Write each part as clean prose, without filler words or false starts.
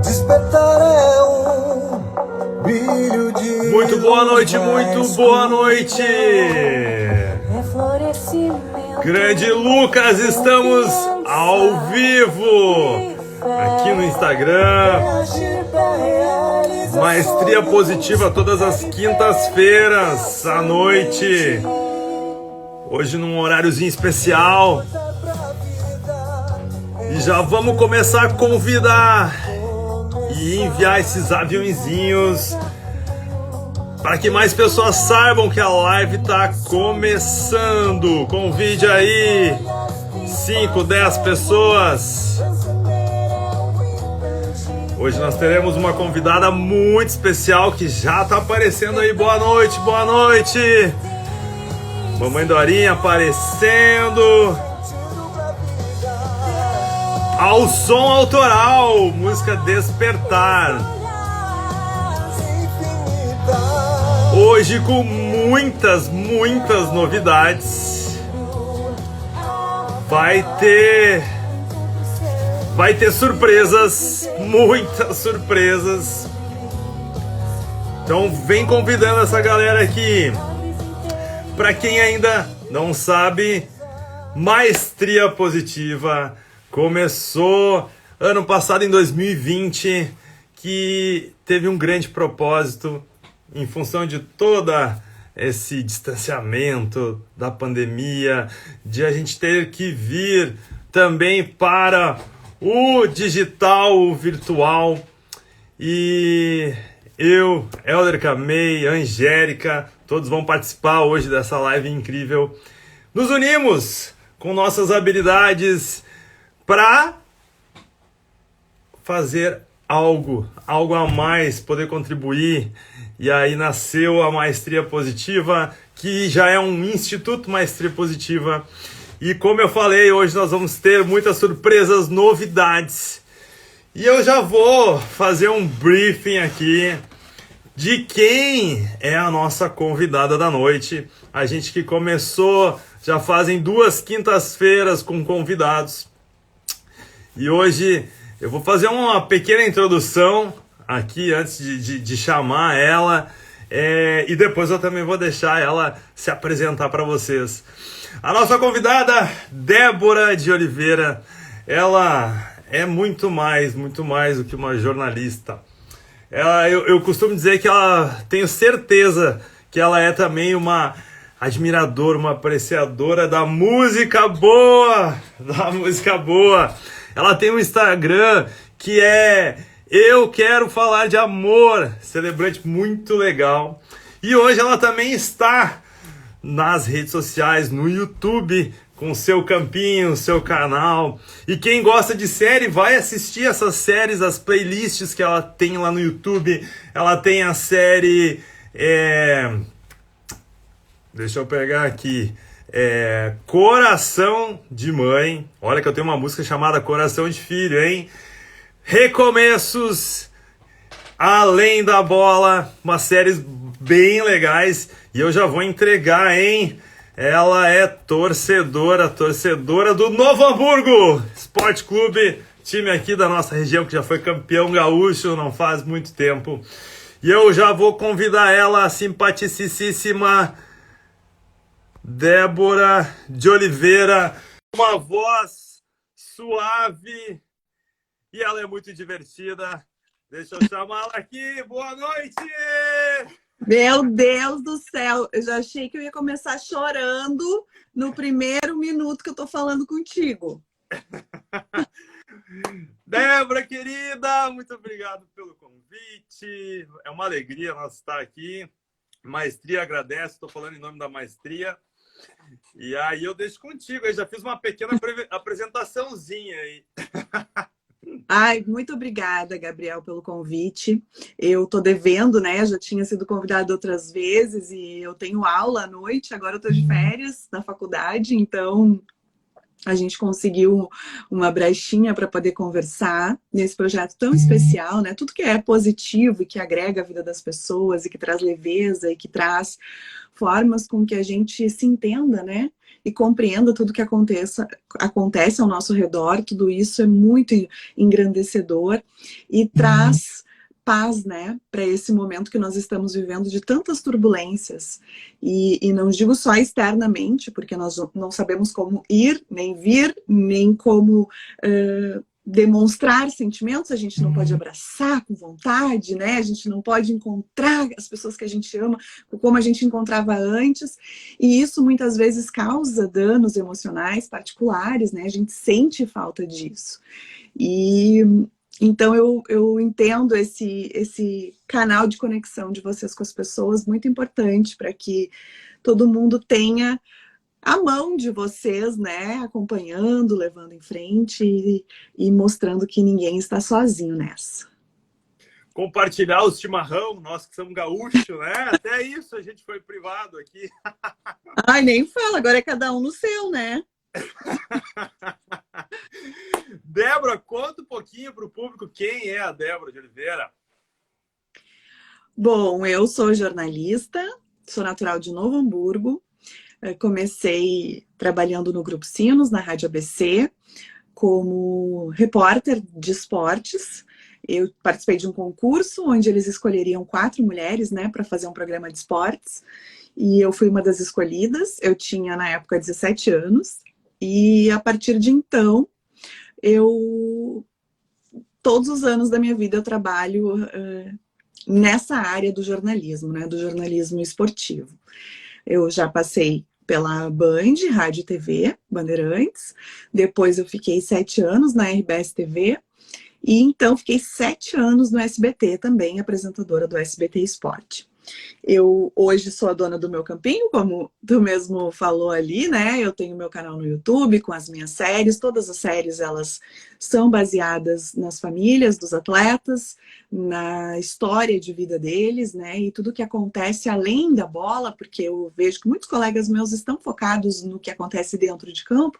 Despertar é um brilho de Muito boa noite, muito boa noite! Grande Lucas, estamos ao vivo aqui no Instagram. Maestria Positiva todas as quintas-feiras à noite. Hoje num horáriozinho especial. E já vamos começar a convidar e enviar esses aviãozinhos para que mais pessoas saibam que a live está começando. Convide aí 5, 10 pessoas. Hoje nós teremos uma convidada muito especial que já está aparecendo aí. Boa noite, boa noite. Mamãe Dorinha aparecendo. Ao som autoral, música Despertar. Hoje com muitas novidades. Vai ter surpresas, muitas surpresas. Então vem convidando essa galera aqui. Para quem ainda não sabe, Maestria Positiva começou ano passado, em 2020, que teve um grande propósito em função de todo esse distanciamento da pandemia, de a gente ter que vir também para o digital, o virtual. E eu, Helder Camei, Angélica, todos vão participar hoje dessa live incrível. Nos unimos com nossas habilidades para fazer algo a mais, poder contribuir. E aí nasceu a Maestria Positiva, que já é um Instituto Maestria Positiva. E como eu falei, hoje nós vamos ter muitas surpresas, novidades. E eu já vou fazer um briefing aqui de quem é a nossa convidada da noite. A gente que começou, já fazem 2 quintas-feiras com convidados. E hoje eu vou fazer uma pequena introdução aqui antes de chamar ela. E depois eu também vou deixar ela se apresentar para vocês. A nossa convidada, Débora de Oliveira, ela é muito mais do que uma jornalista. Eu costumo dizer que tenho certeza que ela é também uma admiradora, uma apreciadora da música boa, Ela tem um Instagram que é Eu Quero Falar de Amor, celebrante muito legal. E hoje ela também está nas redes sociais, no YouTube, com seu campinho, seu canal. E quem gosta de série vai assistir essas séries, as playlists que ela tem lá no YouTube. Ela tem a série... Deixa eu pegar aqui. Coração de Mãe. Olha que eu tenho uma música chamada Coração de Filho, hein? Recomeços, Além da Bola, umas séries bem legais. E eu já vou entregar, hein? Ela é torcedora do Novo Hamburgo Esporte Clube, time aqui da nossa região que já foi campeão gaúcho não faz muito tempo. E eu já vou convidar ela, a simpaticíssima Débora de Oliveira, uma voz suave e ela é muito divertida. Deixa eu chamá-la aqui. Boa noite! Meu Deus do céu, eu já achei que eu ia começar chorando no primeiro minuto que eu tô falando contigo. Débora, querida, muito obrigado pelo convite. É uma alegria nós estar aqui. Maestria agradece, estou falando em nome da Maestria. E aí eu deixo contigo, eu já fiz uma pequena apresentaçãozinha aí. Ai, muito obrigada, Gabriel, pelo convite. Eu tô devendo, né? Já tinha sido convidada outras vezes e eu tenho aula à noite, agora eu tô de férias na faculdade, então a gente conseguiu uma brechinha para poder conversar nesse projeto tão especial, né? Tudo que é positivo e que agrega a vida das pessoas e que traz leveza e que traz formas com que a gente se entenda, né? e compreenda tudo que acontece ao nosso redor. Tudo isso é muito engrandecedor e traz paz, né, para esse momento que nós estamos vivendo de tantas turbulências. E não digo só externamente, porque nós não sabemos como ir, nem vir, nem como demonstrar sentimentos, a gente não pode abraçar com vontade, né? A gente não pode encontrar as pessoas que a gente ama como a gente encontrava antes, e isso muitas vezes causa danos emocionais particulares, né? A gente sente falta disso. E então eu entendo esse canal de conexão de vocês com as pessoas muito importante para que todo mundo tenha a mão de vocês, né, acompanhando, levando em frente e mostrando que ninguém está sozinho nessa. Compartilhar o chimarrão, nós que somos gaúchos, né? Até isso a gente foi privado aqui. Ai, nem fala, agora é cada um no seu, né? Débora, conta um pouquinho para o público quem é a Débora de Oliveira. Bom, eu sou jornalista, sou natural de Novo Hamburgo. Comecei trabalhando no Grupo Sinos, na Rádio ABC, como repórter de esportes. Eu participei de um concurso onde eles escolheriam 4 mulheres, né, para fazer um programa de esportes. E eu fui uma das escolhidas. Eu tinha, na época, 17 anos. E a partir de então, todos os anos da minha vida eu trabalho nessa área do jornalismo, né, do jornalismo esportivo. Eu já passei pela Band, Rádio e TV, Bandeirantes. Depois eu fiquei 7 anos na RBS TV. E então fiquei 7 anos no SBT também, apresentadora do SBT Esporte. Eu hoje sou a dona do meu campinho, como tu mesmo falou ali, né? Eu tenho meu canal no YouTube com as minhas séries. Todas as séries, elas são baseadas nas famílias dos atletas, na história de vida deles, né? E tudo que acontece além da bola, porque eu vejo que muitos colegas meus estão focados no que acontece dentro de campo,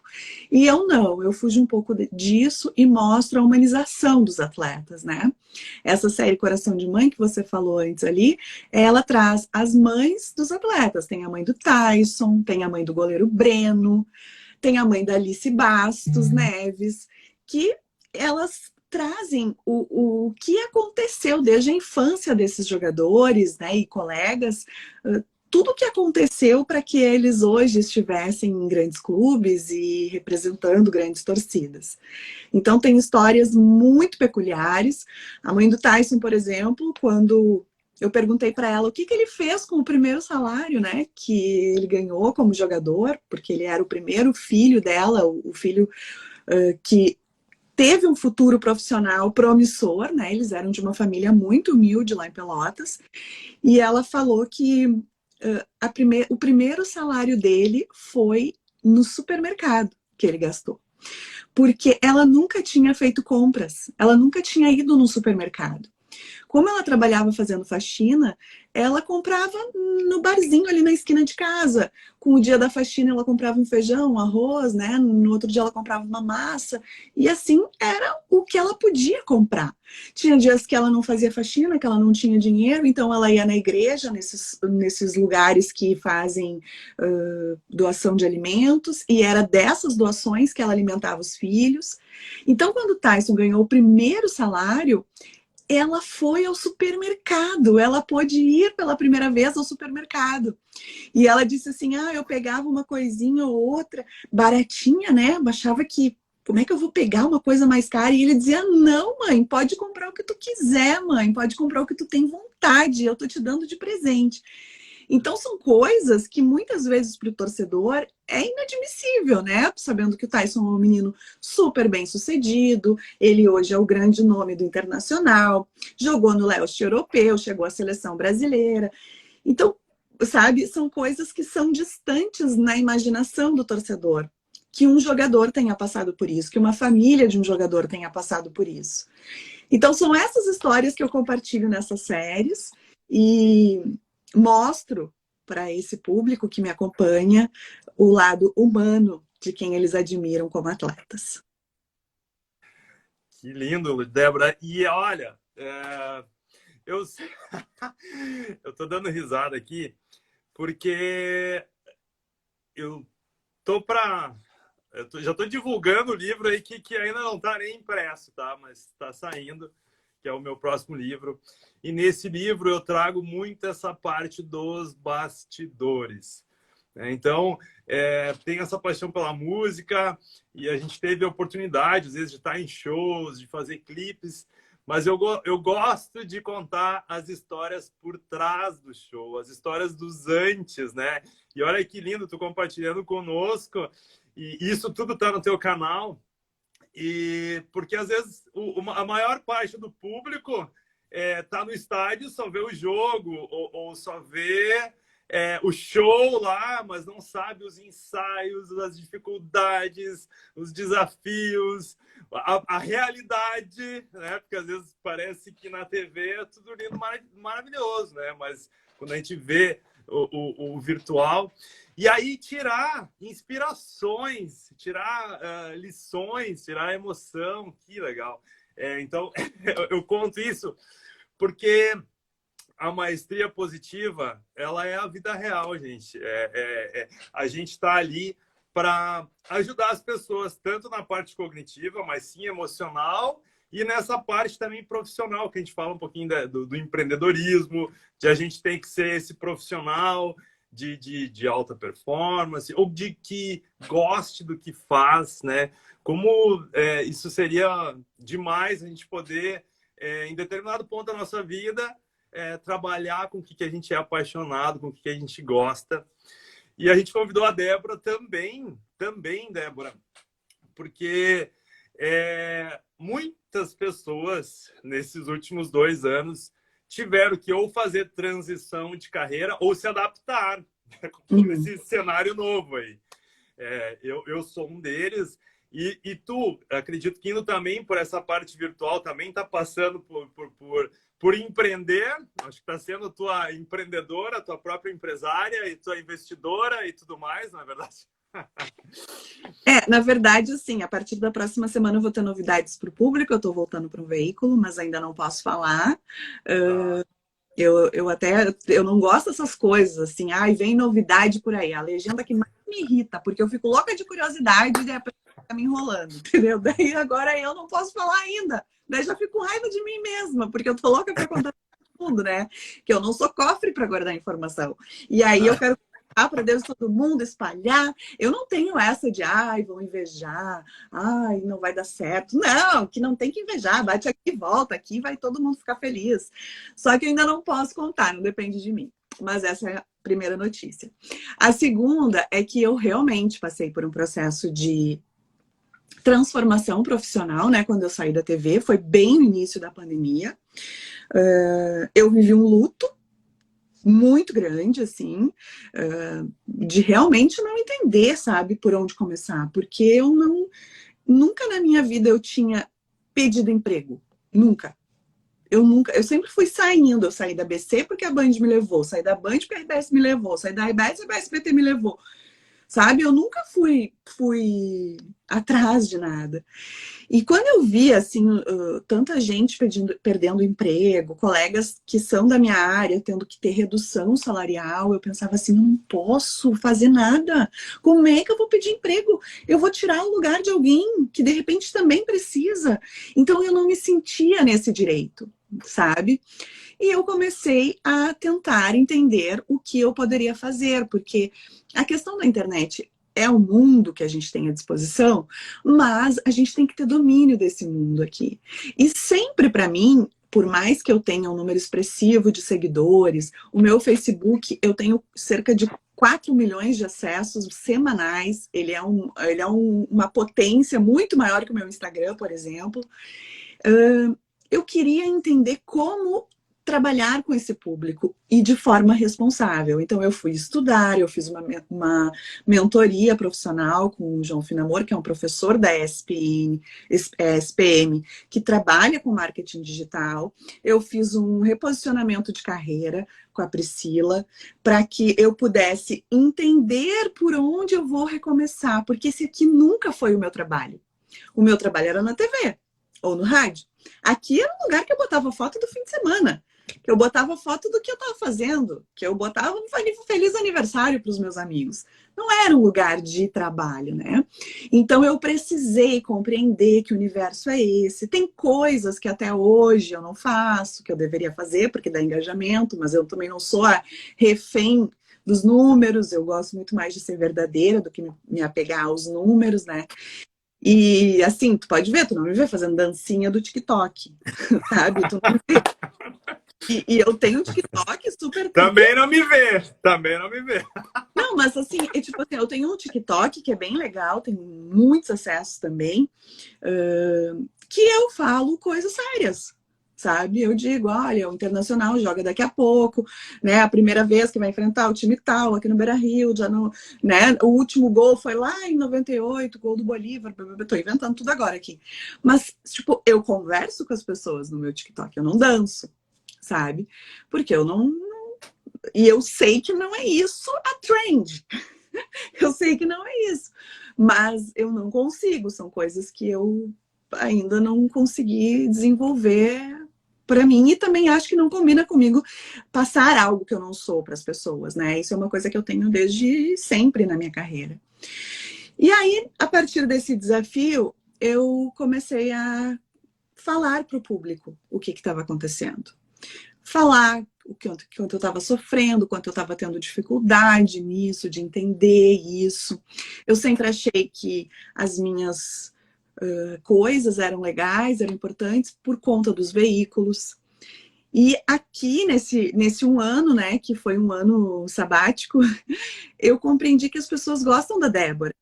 e eu não, eu fujo um pouco disso e mostro a humanização dos atletas, né? Essa série Coração de Mãe, que você falou antes ali, ela traz as mães dos atletas. Tem a mãe do Tyson, tem a mãe do goleiro Breno, tem a mãe da Alice Bastos Neves, que elas trazem o que aconteceu desde a infância desses jogadores, né, e colegas, tudo o que aconteceu para que eles hoje estivessem em grandes clubes e representando grandes torcidas. Então tem histórias muito peculiares. A mãe do Tyson, por exemplo, quando eu perguntei para ela o que ele fez com o primeiro salário, né, que ele ganhou como jogador, porque ele era o primeiro filho dela, o filho que teve um futuro profissional promissor, né, eles eram de uma família muito humilde lá em Pelotas, e ela falou que o primeiro salário dele foi no supermercado que ele gastou. Porque ela nunca tinha feito compras, ela nunca tinha ido no supermercado. Como ela trabalhava fazendo faxina, ela comprava no barzinho ali na esquina de casa. Com o dia da faxina, ela comprava um feijão, um arroz, né? No outro dia, ela comprava uma massa. E assim, era o que ela podia comprar. Tinha dias que ela não fazia faxina, que ela não tinha dinheiro, então ela ia na igreja, nesses lugares que fazem doação de alimentos, e era dessas doações que ela alimentava os filhos. Então, quando o Tyson ganhou o primeiro salário, ela foi ao supermercado, ela pôde ir pela primeira vez ao supermercado. E ela disse assim, eu pegava uma coisinha ou outra, baratinha, né? Achava que, como é que eu vou pegar uma coisa mais cara? E ele dizia, não, mãe, pode comprar o que tu quiser, mãe, pode comprar o que tu tem vontade, eu tô te dando de presente. Então são coisas que muitas vezes para o torcedor é inadmissível, né? Sabendo que o Tyson é um menino super bem sucedido, ele hoje é o grande nome do internacional, jogou no leste europeu, chegou à seleção brasileira. Então, sabe, são coisas que são distantes na imaginação do torcedor. Que um jogador tenha passado por isso, que uma família de um jogador tenha passado por isso. Então são essas histórias que eu compartilho nessas séries e mostro para esse público que me acompanha o lado humano de quem eles admiram como atletas. Que lindo, Débora. E olha, eu tô dando risada aqui porque eu já tô divulgando o livro aí que ainda não tá nem impresso, tá? Mas tá saindo, que é o meu próximo livro. E nesse livro eu trago muito essa parte dos bastidores. Então, tenho essa paixão pela música e a gente teve a oportunidade, às vezes, de estar em shows, de fazer clipes, mas eu gosto de contar as histórias por trás do show, as histórias dos antes, né? E olha que lindo, tu compartilhando conosco, e isso tudo tá no teu canal, e porque às vezes a maior parte do público tá no estádio, só vê o jogo, ou só vê o show lá, mas não sabe os ensaios, as dificuldades, os desafios, a realidade, né? Porque às vezes parece que na TV é tudo lindo, maravilhoso, né? Mas quando a gente vê o virtual, e aí tirar inspirações, tirar lições, tirar emoção, que legal. Então, eu conto isso porque a maestria positiva, ela é a vida real, gente. A gente está ali para ajudar as pessoas, tanto na parte cognitiva, mas sim emocional, e nessa parte também profissional, que a gente fala um pouquinho do empreendedorismo, de a gente tem que ser esse profissional de alta performance, ou de que goste do que faz, né? Como isso seria demais a gente poder, em determinado ponto da nossa vida, trabalhar com o que a gente é apaixonado, com o que a gente gosta. E a gente convidou a Débora também, Débora, porque muitas pessoas nesses últimos 2 anos tiveram que ou fazer transição de carreira ou se adaptar, né, com esse cenário novo aí. Eu sou um deles. E tu, acredito que indo também por essa parte virtual, também está passando por empreender. Acho que está sendo tua empreendedora, tua própria empresária e tua investidora e tudo mais, não é verdade? Na verdade, assim, a partir da próxima semana eu vou ter novidades para o público. Eu estou voltando para um veículo, mas ainda não posso falar. Eu não gosto dessas coisas, assim, vem novidade por aí. A legenda que mais me irrita, porque eu fico louca de curiosidade e a pessoa tá me enrolando, entendeu? Daí agora eu não posso falar ainda. Daí já fico com raiva de mim mesma, porque eu tô louca para contar para todo mundo, né? Que eu não sou cofre para guardar informação. E aí eu quero contar para Deus, todo mundo, espalhar. Eu não tenho essa de, vão invejar, não vai dar certo. Não, que não tem que invejar, bate aqui, volta aqui, vai todo mundo ficar feliz. Só que eu ainda não posso contar, não depende de mim. Mas essa é a primeira notícia. A segunda é que eu realmente passei por um processo de transformação profissional, né? Quando eu saí da TV, foi bem no início da pandemia. Eu vivi um luto muito grande, assim, de realmente não entender, sabe, por onde começar. Porque eu nunca na minha vida eu tinha pedido emprego. Nunca. Eu sempre fui saindo. Eu saí da BC porque a Band me levou, saí da Band porque a RBS me levou, saí da RBS porque a SBT me levou. Sabe? Eu nunca fui atrás de nada. E quando eu vi, assim, tanta gente perdendo emprego, colegas que são da minha área tendo que ter redução salarial, eu pensava assim, eu não posso fazer nada. Como é que eu vou pedir emprego? Eu vou tirar o lugar de alguém que, de repente, também precisa. Então, eu não me sentia nesse direito, sabe? E eu comecei a tentar entender o que eu poderia fazer, porque a questão da internet é o mundo que a gente tem à disposição, mas a gente tem que ter domínio desse mundo aqui. E sempre, para mim, por mais que eu tenha um número expressivo de seguidores, o meu Facebook, eu tenho cerca de 4 milhões de acessos semanais. Ele é uma potência muito maior que o meu Instagram, por exemplo. Eu queria entender como trabalhar com esse público e de forma responsável. Então, eu fui estudar, eu fiz uma mentoria profissional com o João Finamor, que é um professor da SPM, que trabalha com marketing digital. Eu fiz um reposicionamento de carreira com a Priscila, para que eu pudesse entender por onde eu vou recomeçar, porque esse aqui nunca foi o meu trabalho. O meu trabalho era na TV ou no rádio. Aqui era um lugar que eu botava foto do fim de semana. que eu botava foto do que eu estava fazendo, que eu botava um feliz aniversário para os meus amigos. Não era um lugar de trabalho, né? Então eu precisei compreender que o universo é esse. Tem coisas que até hoje eu não faço, que eu deveria fazer, porque dá engajamento, mas eu também não sou a refém dos números, eu gosto muito mais de ser verdadeira do que me apegar aos números, né? E assim, tu pode ver, tu não me vê fazendo dancinha do TikTok, sabe? Tu não me vê. E eu tenho um TikTok super. Também não me vê, também não me vê. Não, mas assim, tipo assim, eu tenho um TikTok que é bem legal, tem muitos acessos também, que eu falo coisas sérias, sabe? Eu digo, olha, o Internacional joga daqui a pouco, né? A primeira vez que vai enfrentar o time tal, aqui no Beira-Rio, já no, né? O último gol foi lá em 98, gol do Bolívar, tô inventando tudo agora aqui. Mas, tipo, eu converso com as pessoas no meu TikTok, eu não danço, sabe? Porque eu não. E eu sei que não é isso a trend. Eu sei que não é isso. Mas eu não consigo. São coisas que eu ainda não consegui desenvolver para mim. E também acho que não combina comigo passar algo que eu não sou para as pessoas, né? Isso é uma coisa que eu tenho desde sempre na minha carreira. E aí, a partir desse desafio, eu comecei a falar para o público o que estava acontecendo. Falar o quanto eu estava sofrendo, o quanto eu estava tendo dificuldade nisso, de entender isso. Eu sempre achei que as minhas coisas eram legais, eram importantes por conta dos veículos. E aqui, nesse um ano, né, que foi um ano sabático, eu compreendi que as pessoas gostam da Débora,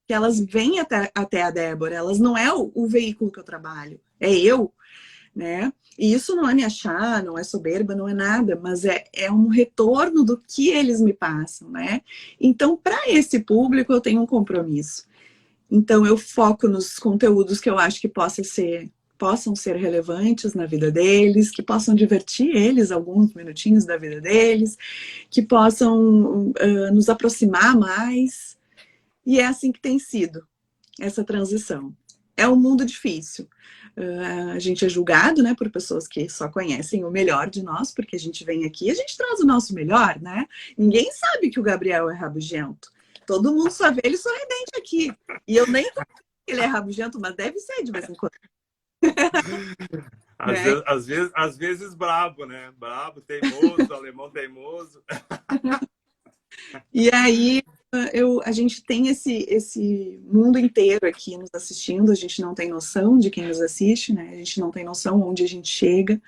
que elas vêm até a Débora, elas não é o veículo que eu trabalho, é eu, né? E isso não é me achar, não é soberba, não é nada, mas é um retorno do que eles me passam, né? Então, para esse público, eu tenho um compromisso. Então, eu foco nos conteúdos que eu acho que possam ser relevantes na vida deles, que possam divertir eles alguns minutinhos da vida deles, que possam nos aproximar mais. E é assim que tem sido essa transição. É um mundo difícil. A gente é julgado, né, por pessoas que só conhecem o melhor de nós, porque a gente vem aqui e a gente traz o nosso melhor, né? Ninguém sabe que o Gabriel é rabugento. Todo mundo só vê ele sorridente aqui. E eu nem tô que ele é rabugento, mas deve ser de vez em quando. Né? Às vezes brabo, né? Brabo, teimoso, alemão teimoso. E aí a gente tem esse mundo inteiro aqui nos assistindo, a gente não tem noção de quem nos assiste, né? A gente não tem noção onde a gente chega,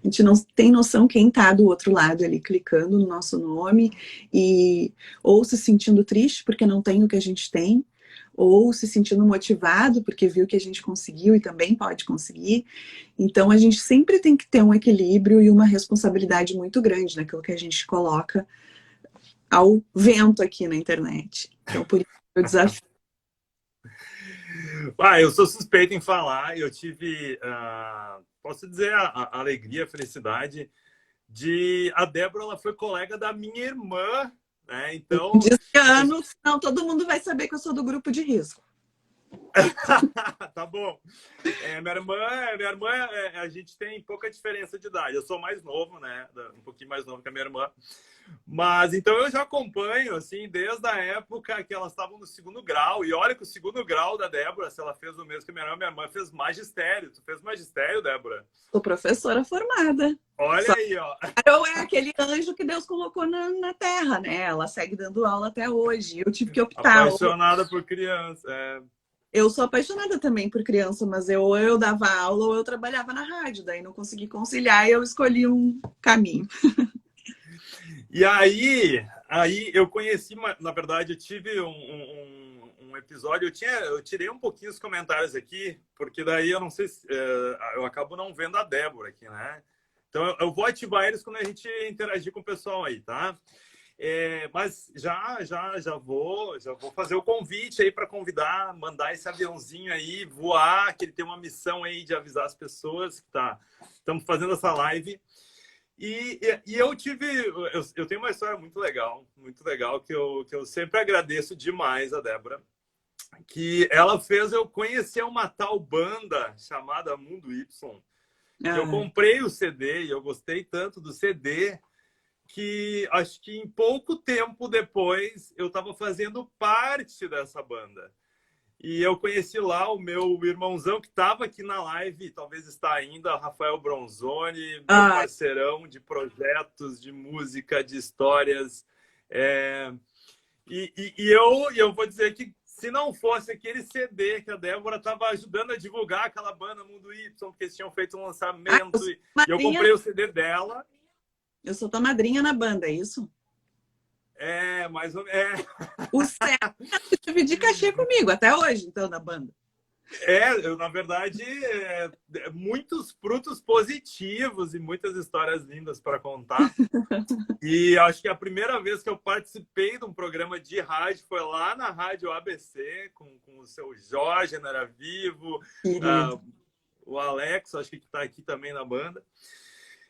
a gente não tem noção quem está do outro lado ali clicando no nosso nome e ou se sentindo triste porque não tem o que a gente tem, ou se sentindo motivado porque viu que a gente conseguiu e também pode conseguir. Então a gente sempre tem que ter um equilíbrio e uma responsabilidade muito grande naquilo que a gente coloca ao vento aqui na internet. Então, por isso eu desafio. Eu sou suspeito em falar. Eu tive, posso dizer, a alegria, a felicidade de... A Débora, ela foi colega da minha irmã, né? Então... Ano, não, todo mundo vai saber que eu sou do grupo de risco. Tá bom. Minha irmã, a gente tem pouca diferença de idade. Eu sou mais novo, né? Um pouquinho mais novo que a minha irmã. Mas então eu já acompanho, assim, desde a época que elas estavam no segundo grau. E olha que o segundo grau da Débora, se ela fez o mesmo que a minha irmã fez magistério. Tu fez magistério, Débora? Sou professora formada. Olha aí, ó. Carol é aquele anjo que Deus colocou na Terra, né? Ela segue dando aula até hoje. Eu tive que optar. Apaixonada por criança. Eu sou apaixonada também por criança, mas eu dava aula ou eu trabalhava na rádio, daí não consegui conciliar e eu escolhi um caminho. E aí eu conheci, na verdade, eu tive um episódio, eu tirei um pouquinho os comentários aqui, porque daí eu não sei se eu acabo não vendo a Débora aqui, né? Então eu vou ativar eles quando a gente interagir com o pessoal aí, tá? Mas já vou fazer o convite aí para convidar, mandar esse aviãozinho aí voar, que ele tem uma missão aí de avisar as pessoas que estamos fazendo essa live. E eu tenho uma história muito legal que eu sempre agradeço demais a Débora, que ela fez eu conhecer uma tal banda chamada Mundo Y, Eu Ah, comprei o CD e eu gostei tanto do CD que acho que em pouco tempo depois eu estava fazendo parte dessa banda. E eu conheci lá o meu irmãozão que estava aqui na live, talvez está ainda, Rafael Bronzoni, meu ah, parceirão de projetos, de música, de histórias. É, e eu vou dizer que se não fosse aquele CD que a Débora estava ajudando a divulgar aquela banda Mundo Y, porque eles tinham feito um eu lançamento, sou e eu madrinha, comprei o CD dela. eu sou tua madrinha na banda, é isso? É, mais ou menos. O César dividir cachê comigo até hoje, então, na banda. Na verdade, muitos frutos positivos e muitas histórias lindas para contar. E acho que a primeira vez que eu participei de um programa de rádio foi lá na Rádio ABC, com o seu Jorge, Era Vivo, Querido. o Alex, acho que está aqui também na banda.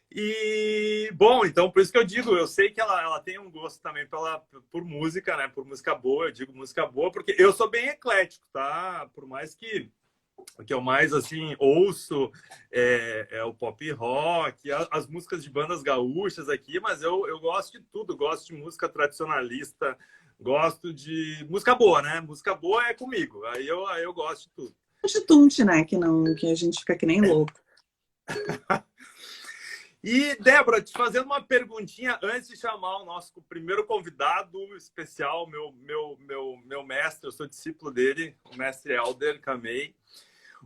E, bom, então por isso que eu digo, eu sei que ela tem um gosto também por música, né? Por música boa, eu digo música boa, porque eu sou bem eclético, tá? Por mais que o que eu mais assim ouço é o pop rock, as músicas de bandas gaúchas aqui, mas eu gosto de tudo, gosto de música tradicionalista, gosto de música boa, né? Música boa é comigo, aí eu gosto de tudo. Tunte, né? Que, não, que a gente fica que nem louco. E, Débora, te fazendo uma perguntinha antes de chamar o nosso primeiro convidado especial, meu mestre, eu sou discípulo dele, o mestre Helder Camei.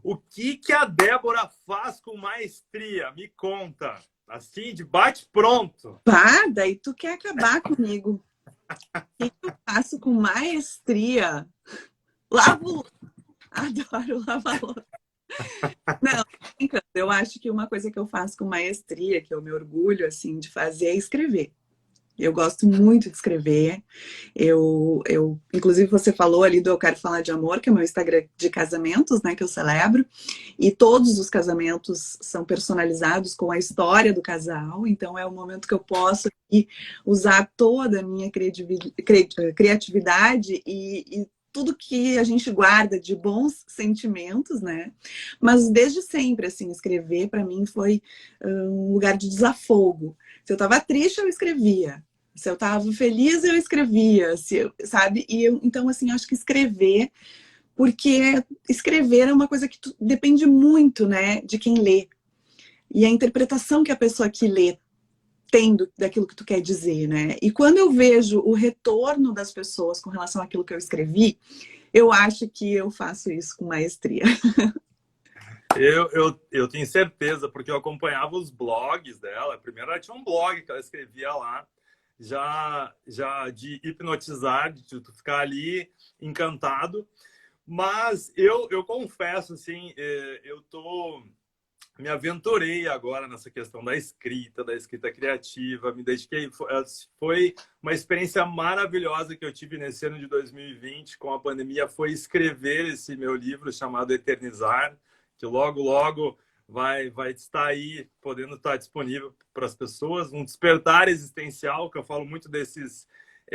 O que a Débora faz com maestria? Me conta. Assim, de bate pronto. Pá, daí tu quer acabar comigo. O que eu faço com maestria? Lavo. Adoro lavar louça. Não, brincando. Eu acho que uma coisa que eu faço com maestria, que eu me orgulho assim de fazer, é escrever. Eu gosto muito de escrever. Inclusive, você falou ali do Eu Quero Falar de Amor, que é o meu Instagram de casamentos, né, que eu celebro. E todos os casamentos são personalizados com a história do casal. Então, é o momento que eu posso usar toda a minha criatividade e tudo que a gente guarda de bons sentimentos, né? Mas desde sempre, assim, escrever para mim foi um lugar de desafogo. Se eu estava triste, eu escrevia. Se eu estava feliz, eu escrevia, sabe? Então, assim, acho que escrever, porque escrever é uma coisa que depende muito, né, de quem lê. E a interpretação que a pessoa que lê tem daquilo que tu quer dizer, né? E quando eu vejo o retorno das pessoas com relação àquilo que eu escrevi, eu acho que eu faço isso com maestria. Eu tenho certeza, porque eu acompanhava os blogs dela. Primeiro, ela tinha um blog que ela escrevia lá, já de hipnotizar, de tu ficar ali encantado. Mas eu confesso, assim, me aventurei agora nessa questão da escrita criativa, me dediquei. Foi uma experiência maravilhosa que eu tive nesse ano de 2020, com a pandemia, foi escrever esse meu livro chamado Eternizar, que logo vai estar aí, podendo estar disponível para as pessoas, um despertar existencial, que eu falo muito desses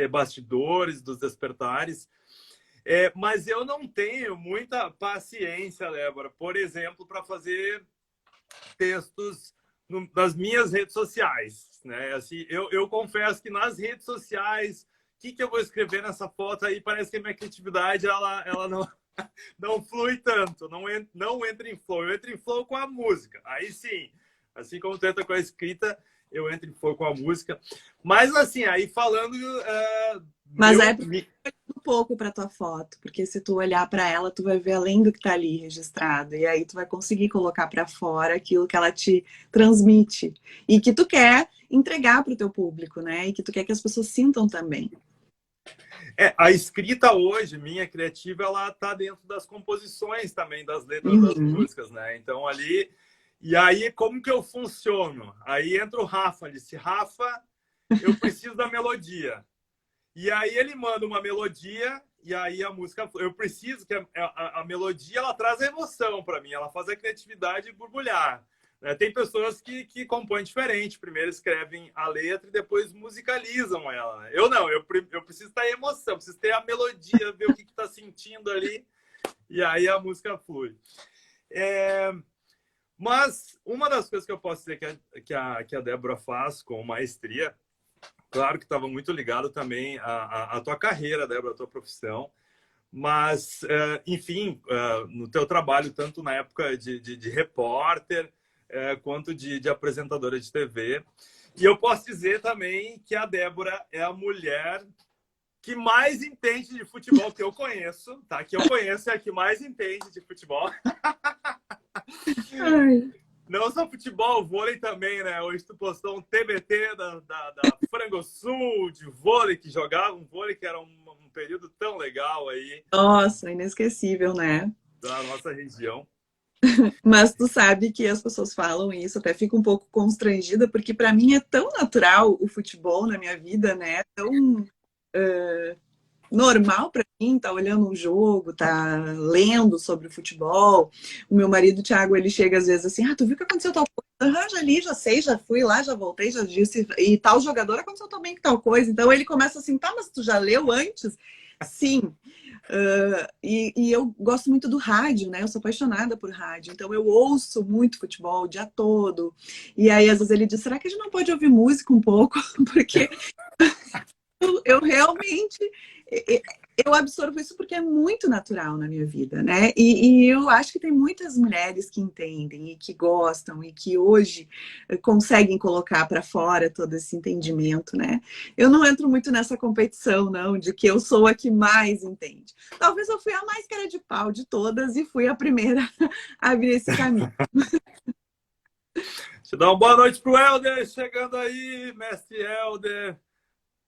bastidores, dos despertares. Mas eu não tenho muita paciência, Débora, por exemplo, para fazer textos nas minhas redes sociais, né? Assim, eu confesso que nas redes sociais, o que eu vou escrever nessa foto aí, parece que a minha criatividade ela não flui tanto, não entra em flow. Eu entro em flow com a música. Aí sim, assim como tu entra com a escrita, eu entro em flow com a música. Mas assim, aí falando... Mas é um pouco para tua foto, porque se tu olhar para ela, tu vai ver além do que está ali registrado, e aí tu vai conseguir colocar para fora aquilo que ela te transmite e que tu quer entregar para o teu público, né? E que tu quer que as pessoas sintam também. A escrita hoje, minha criativa, ela tá dentro das composições também, das letras das músicas, né? Então ali... E aí, como que eu funciono? Aí entra o Rafa, ele disse, Rafa, eu preciso da melodia. E aí ele manda uma melodia e aí a música... Eu preciso que a melodia, ela traz a emoção para mim, ela faz a criatividade borbulhar. Tem pessoas que compõem diferente, primeiro escrevem a letra e depois musicalizam ela. Né? Eu não, eu preciso ter emoção, preciso ter a melodia, ver o que está sentindo ali, e aí a música flui. Mas uma das coisas que eu posso dizer que a Débora faz com maestria, claro que estava muito ligado também à tua carreira, Débora, à tua profissão, mas, enfim, no teu trabalho, tanto na época de repórter, quanto de apresentadora de TV. E eu posso dizer também que a Débora é a mulher que mais entende de futebol que eu conheço, tá? Que eu conheço é a que mais entende de futebol. Ai. Não só futebol, vôlei também, né? Hoje tu postou um TBT da Frango Sul, de vôlei, que jogava um vôlei que era um período tão legal aí Nossa, inesquecível, né? da nossa região. Mas tu sabe que as pessoas falam isso, até fico um pouco constrangida, porque para mim é tão natural o futebol na minha vida, né? Tão normal para mim estar olhando um jogo, tá lendo sobre o futebol. O meu marido, Thiago, ele chega às vezes assim: tu viu que aconteceu tal coisa? Já li, já sei, já fui lá, já voltei, já disse. E tal jogador aconteceu também que tal coisa. Então ele começa assim: tá, mas tu já leu antes? Sim. E eu gosto muito do rádio, né? Eu sou apaixonada por rádio, então eu ouço muito futebol o dia todo. E aí, às vezes, ele diz: será que a gente não pode ouvir música um pouco? Porque eu realmente eu absorvo isso porque é muito natural na minha vida, né? E eu acho que tem muitas mulheres que entendem e que gostam e que hoje conseguem colocar para fora todo esse entendimento, né? Eu não entro muito nessa competição, não, de que eu sou a que mais entende. Talvez eu fui a mais cara de pau de todas e fui a primeira a abrir esse caminho. Deixa eu dar uma boa noite pro Helder, chegando aí, mestre Helder.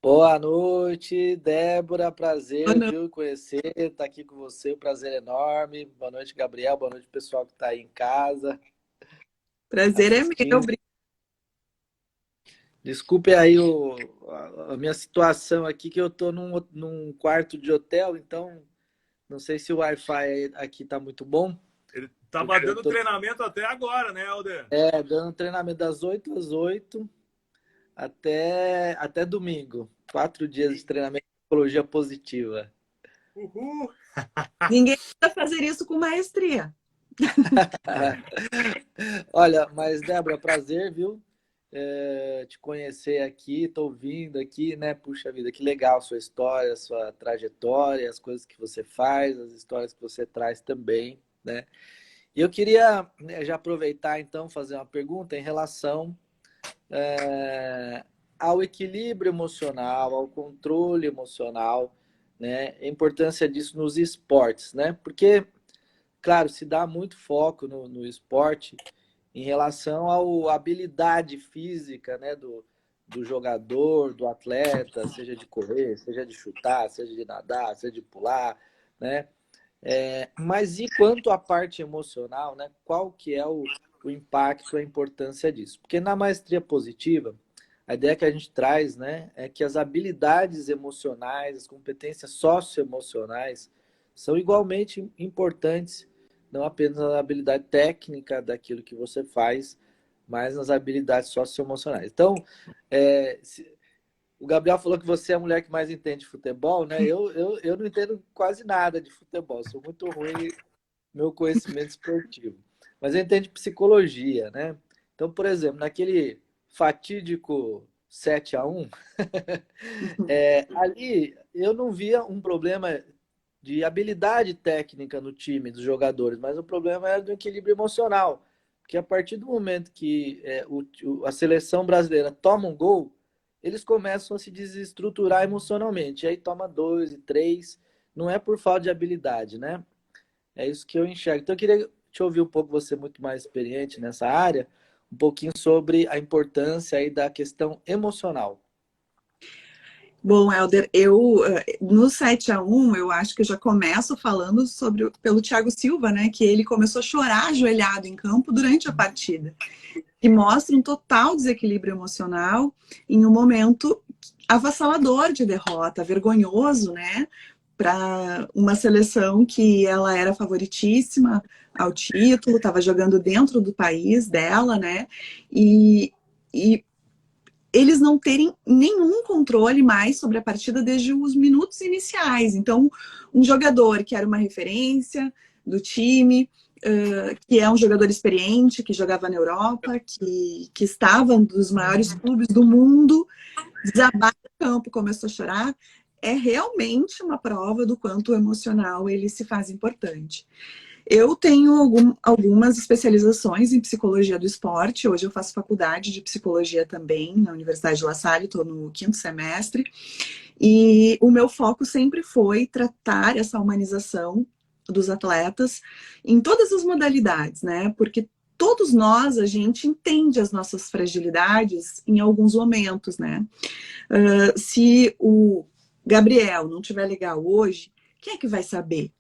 Boa noite, Débora. Prazer, viu, conhecer, estar aqui com você, um prazer enorme. Boa noite, Gabriel. Boa noite, pessoal que está aí em casa. Prazer assistindo. é meu. Desculpe aí a minha situação aqui, que eu estou num quarto de hotel, então não sei se o Wi-Fi aqui está muito bom. Ele estava dando treinamento até agora, né, Helder? Dando treinamento das 8 às 8. Até domingo. 4 dias de treinamento de psicologia positiva. Uhul! Ninguém vai fazer isso com maestria. Olha, mas Débora, prazer, viu? Te conhecer aqui, tô ouvindo aqui, né? Puxa vida, que legal sua história, sua trajetória, as coisas que você faz, as histórias que você traz também, né? E eu queria já aproveitar, então, fazer uma pergunta em relação ao equilíbrio emocional, ao controle emocional, né? A importância disso nos esportes, né? Porque, claro, se dá muito foco no esporte em relação à habilidade física, né? Do jogador, do atleta, seja de correr, seja de chutar, seja de nadar, seja de pular, né? Mas e quanto à parte emocional, né? Qual que é o impacto, a importância disso? Porque na maestria positiva, a ideia que a gente traz, né, é que as habilidades emocionais, as competências socioemocionais são igualmente importantes, não apenas na habilidade técnica daquilo que você faz, mas nas habilidades socioemocionais. Então, o Gabriel falou que você é a mulher que mais entende de futebol, né? Eu não entendo quase nada de futebol, sou muito ruim no meu conhecimento esportivo. Mas eu entendo de psicologia, né? Então, por exemplo, naquele fatídico 7-1, ali eu não via um problema de habilidade técnica no time dos jogadores, mas o problema era do equilíbrio emocional. Porque a partir do momento que a seleção brasileira toma um gol, eles começam a se desestruturar emocionalmente. E aí toma 2 e 3, não é por falta de habilidade, né? É isso que eu enxergo. Então eu queria te ouvir um pouco, você muito mais experiente nessa área, um pouquinho sobre a importância aí da questão emocional. Bom, Helder, no 7-1, eu acho que eu já começo falando pelo Thiago Silva, né? Que ele começou a chorar ajoelhado em campo durante a partida. E mostra um total desequilíbrio emocional em um momento avassalador de derrota, vergonhoso, né? Para uma seleção que ela era favoritíssima ao título, estava jogando dentro do país dela, né? E eles não terem nenhum controle mais sobre a partida desde os minutos iniciais. Então, um jogador que era uma referência do time, que é um jogador experiente, que jogava na Europa, que estava um dos maiores clubes do mundo, desabar do campo, começou a chorar, é realmente uma prova do quanto o emocional ele se faz importante. Eu tenho algumas especializações em psicologia do esporte. Hoje eu faço faculdade de psicologia também na Universidade de La Salle, estou no 5º semestre. E o meu foco sempre foi tratar essa humanização dos atletas em todas as modalidades, né? Porque todos nós, a gente entende as nossas fragilidades em alguns momentos, né? Se o Gabriel não estiver legal hoje, quem é que vai saber?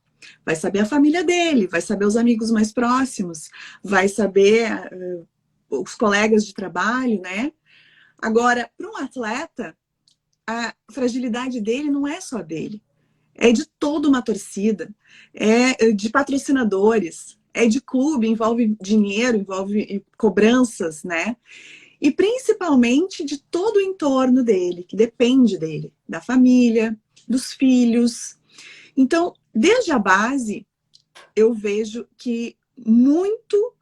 Vai saber a família dele, vai saber os amigos mais próximos, vai saber os colegas de trabalho, né? Agora, para um atleta, a fragilidade dele não é só dele. É de toda uma torcida, é de patrocinadores, é de clube, envolve dinheiro, envolve cobranças, né? E principalmente de todo o entorno dele, que depende dele, da família, dos filhos. Então, desde a base, eu vejo que muito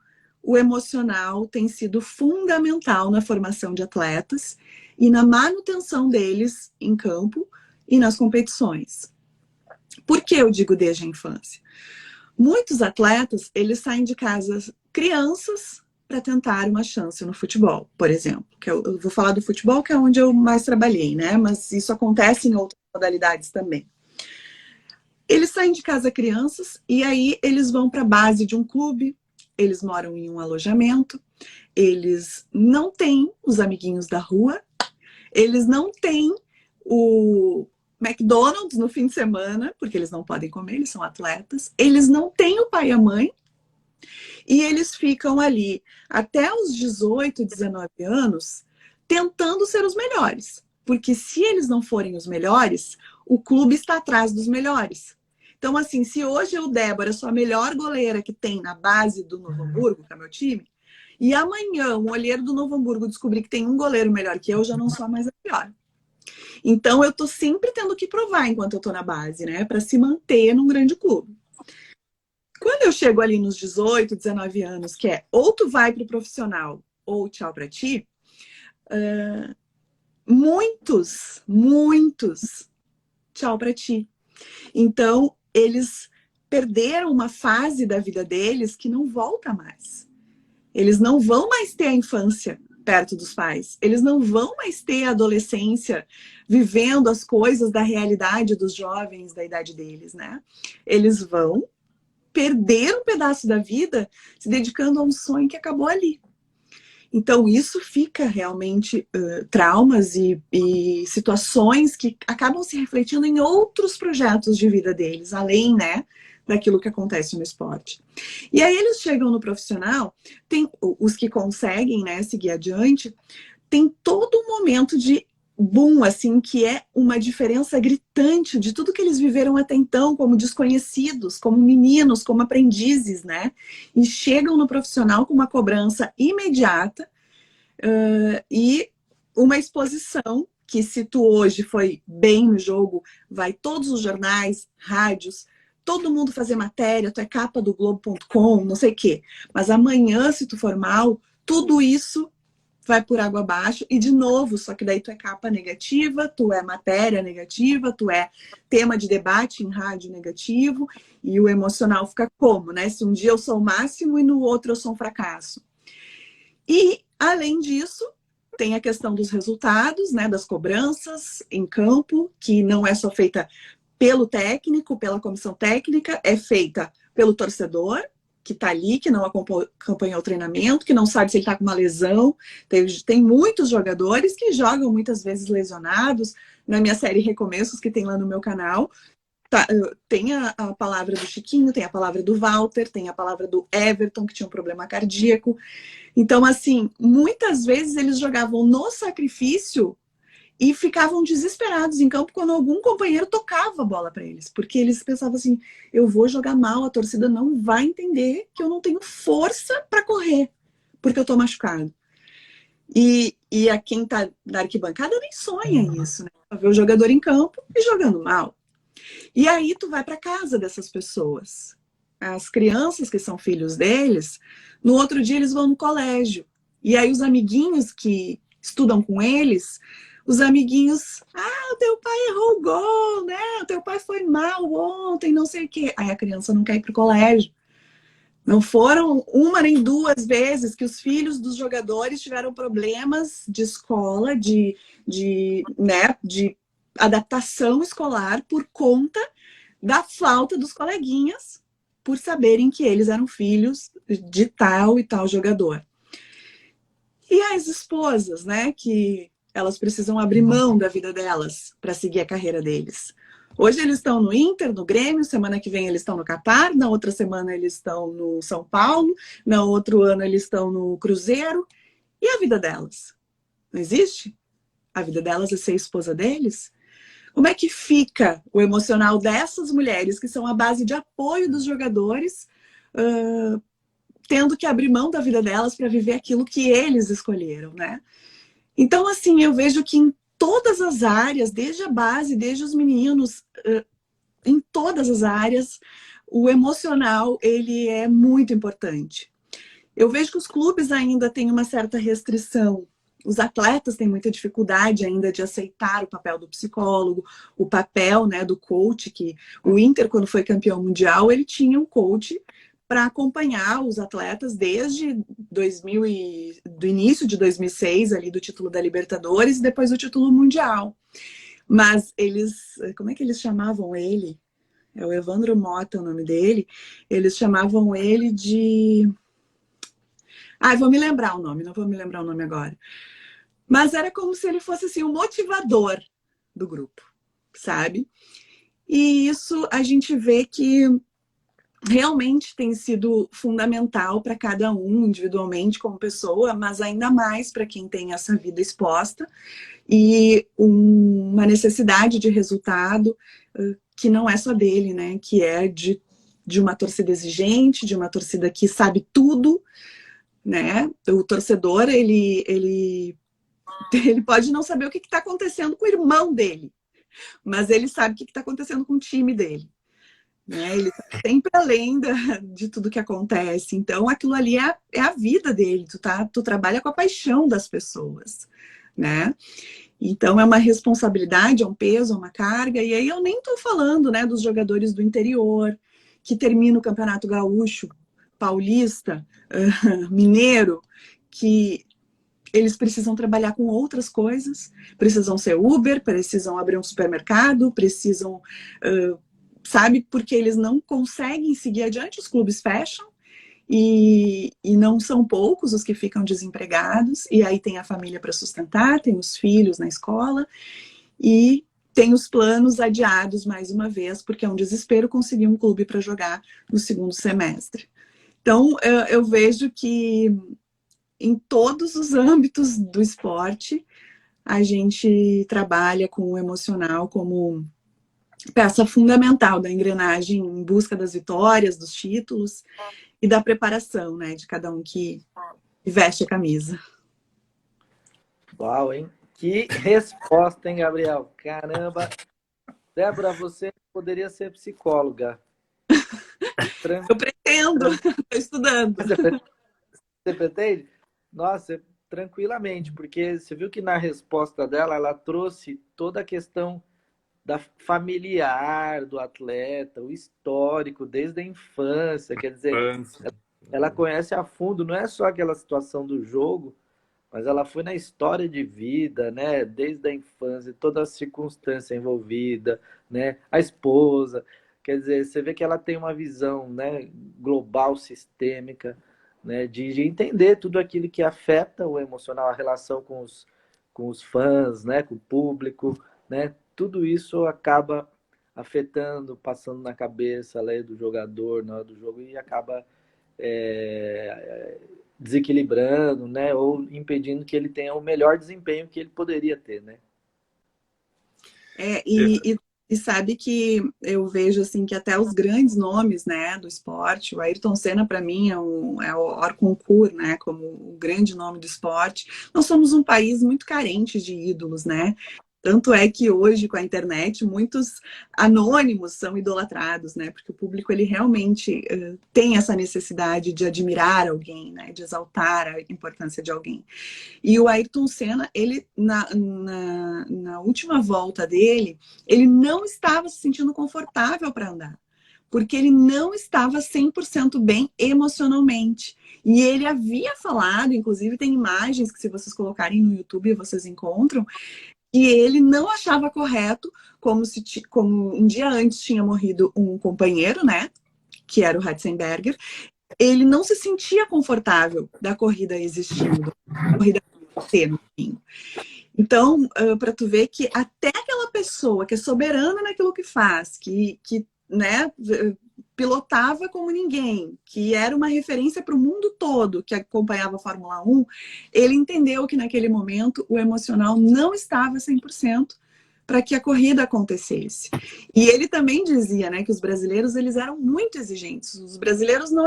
o emocional tem sido fundamental na formação de atletas e na manutenção deles em campo e nas competições. Por que eu digo desde a infância? Muitos atletas, eles saem de casa crianças para tentar uma chance no futebol, por exemplo. Que eu vou falar do futebol, que é onde eu mais trabalhei, né? Mas isso acontece em outras modalidades também. Eles saem de casa crianças e aí eles vão para a base de um clube, eles moram em um alojamento, eles não têm os amiguinhos da rua, eles não têm o McDonald's no fim de semana, porque eles não podem comer, eles são atletas, eles não têm o pai e a mãe, e eles ficam ali até os 18, 19 anos tentando ser os melhores. Porque se eles não forem os melhores, o clube está atrás dos melhores. Então, assim, se hoje eu, Débora, sou a melhor goleira que tem na base do Novo Hamburgo, que é meu time, e amanhã um olheiro do Novo Hamburgo descobrir que tem um goleiro melhor que eu, já não sou mais a pior. Então, eu tô sempre tendo que provar enquanto eu tô na base, né? Para se manter num grande clube. Quando eu chego ali nos 18, 19 anos, que é ou tu vai pro profissional ou tchau pra ti, muitos tchau pra ti. Então, eles perderam uma fase da vida deles que não volta mais. Eles não vão mais ter a infância perto dos pais. Eles não vão mais ter a adolescência vivendo as coisas da realidade dos jovens da idade deles, né? Eles vão perder um pedaço da vida se dedicando a um sonho que acabou ali. Então, isso fica realmente traumas e situações que acabam se refletindo em outros projetos de vida deles, além, né, daquilo que acontece no esporte. E aí eles chegam no profissional, tem os que conseguem, né, seguir adiante, tem todo um momento de boom, assim, que é uma diferença gritante de tudo que eles viveram até então, como desconhecidos, como meninos, como aprendizes, né? E chegam no profissional com uma cobrança imediata e uma exposição que, se tu hoje foi bem no jogo, vai todos os jornais, rádios, todo mundo fazer matéria, tu é capa do Globo.com, não sei o quê. Mas amanhã, se tu for mal, tudo isso vai por água abaixo, e de novo, só que daí tu é capa negativa, tu é matéria negativa, tu é tema de debate em rádio negativo, e o emocional fica como, né? Se um dia eu sou o máximo e no outro eu sou um fracasso. E, além disso, tem a questão dos resultados, né? Das cobranças em campo, que não é só feita pelo técnico, pela comissão técnica, é feita pelo torcedor, que está ali, que não acompanhou o treinamento, que não sabe se ele está com uma lesão. Tem muitos jogadores que jogam muitas vezes lesionados. Na minha série Recomeços, que tem lá no meu canal, tem a palavra do Chiquinho, tem a palavra do Walter, tem a palavra do Everton, que tinha um problema cardíaco. Então, assim, muitas vezes eles jogavam no sacrifício e ficavam desesperados em campo quando algum companheiro tocava a bola para eles, porque eles pensavam assim, eu vou jogar mal, a torcida não vai entender que eu não tenho força para correr, porque eu tô machucado. E a quem tá na arquibancada nem sonha isso, né? Ver o jogador em campo e jogando mal. E aí tu vai para casa dessas pessoas. as crianças que são filhos deles, no outro dia eles vão no colégio. E aí os amiguinhos que estudam com eles, os amiguinhos, o teu pai errou o gol, né? O teu pai foi mal ontem, não sei o quê. Aí a criança não quer ir para o colégio. Não foram uma nem duas vezes que os filhos dos jogadores tiveram problemas de escola, de adaptação escolar por conta da falta dos coleguinhas, por saberem que eles eram filhos de tal e tal jogador. E as esposas, né, que elas precisam abrir mão da vida delas para seguir a carreira deles. Hoje eles estão no Inter, no Grêmio, semana que vem eles estão no Catar, na outra semana eles estão no São Paulo, no outro ano eles estão no Cruzeiro. E a vida delas? Não existe? A vida delas é ser esposa deles? Como é que fica o emocional dessas mulheres que são a base de apoio dos jogadores, tendo que abrir mão da vida delas para viver aquilo que eles escolheram, né? Então, assim, eu vejo que em todas as áreas, desde a base, desde os meninos, em todas as áreas, o emocional, ele é muito importante. Eu vejo que os clubes ainda têm uma certa restrição. Os atletas têm muita dificuldade ainda de aceitar o papel do psicólogo, o papel, né, do coach, que o Inter, quando foi campeão mundial, ele tinha um coach para acompanhar os atletas desde do início de 2006, ali do título da Libertadores, e depois do título mundial. Mas eles, como é que eles chamavam ele? É o Evandro Mota o nome dele. Eles chamavam ele de... vou me lembrar o nome, não vou me lembrar o nome agora. Mas era como se ele fosse assim, o motivador do grupo, sabe? E isso a gente vê que realmente tem sido fundamental para cada um individualmente como pessoa, mas ainda mais para quem tem essa vida exposta e uma necessidade de resultado que não é só dele, né? Que é de uma torcida exigente, de uma torcida que sabe tudo, né? O torcedor, ele pode não saber o que está acontecendo com o irmão dele, mas ele sabe o que está acontecendo com o time dele. Né? Ele está sempre além de tudo que acontece. Então, aquilo ali é a vida dele. Tu trabalha com a paixão das pessoas, né? Então, é uma responsabilidade, é um peso, é uma carga. E aí eu nem estou falando, né, dos jogadores do interior, que terminam o Campeonato Gaúcho, Paulista, Mineiro, que eles precisam trabalhar com outras coisas, precisam ser Uber, precisam abrir um supermercado, precisam... sabe, porque eles não conseguem seguir adiante, os clubes fecham e não são poucos os que ficam desempregados, e aí tem a família para sustentar, tem os filhos na escola e tem os planos adiados mais uma vez, porque é um desespero conseguir um clube para jogar no segundo semestre. Então, eu vejo que em todos os âmbitos do esporte, a gente trabalha com o emocional como peça fundamental da engrenagem em busca das vitórias, dos títulos e da preparação, né, de cada um que veste a camisa. Uau, hein? Que resposta, hein, Gabriel? Caramba! Débora, você poderia ser psicóloga. Eu pretendo, estou estudando. Você pretende? Nossa, tranquilamente, porque você viu que na resposta dela, ela trouxe toda a questão da familiar do atleta, o histórico desde a infância, quer dizer, ela conhece a fundo, não é só aquela situação do jogo, mas ela foi na história de vida, né, desde a infância, toda a circunstância envolvida, né, a esposa, quer dizer, você vê que ela tem uma visão, né, global, sistêmica, né, de entender tudo aquilo que afeta o emocional, a relação com os fãs, né, com o público, né, tudo isso acaba afetando, passando na cabeça do jogador na hora do jogo e acaba desequilibrando, né? Ou impedindo que ele tenha o melhor desempenho que ele poderia ter, né? E sabe que eu vejo assim que até os grandes nomes, né, do esporte, o Ayrton Senna para mim é o Orconcourt, né, como o grande nome do esporte. Nós somos um país muito carente de ídolos, né? Tanto é que hoje, com a internet, muitos anônimos são idolatrados, né? Porque o público, ele realmente tem essa necessidade de admirar alguém, né? De exaltar a importância de alguém. E o Ayrton Senna, ele, na última volta dele, ele não estava se sentindo confortável para andar. Porque ele não estava 100% bem emocionalmente. E ele havia falado, inclusive tem imagens que se vocês colocarem no YouTube vocês encontram, que ele não achava correto, como um dia antes tinha morrido um companheiro, né, que era o Ratzenberger, ele não se sentia confortável da corrida existindo, da corrida ter no fim. Então, para tu ver que até aquela pessoa que é soberana naquilo que faz, que né, pilotava como ninguém, que era uma referência para o mundo todo que acompanhava a Fórmula 1, ele entendeu que naquele momento o emocional não estava 100% para que a corrida acontecesse. E ele também dizia, né, que os brasileiros eles eram muito exigentes. Os brasileiros não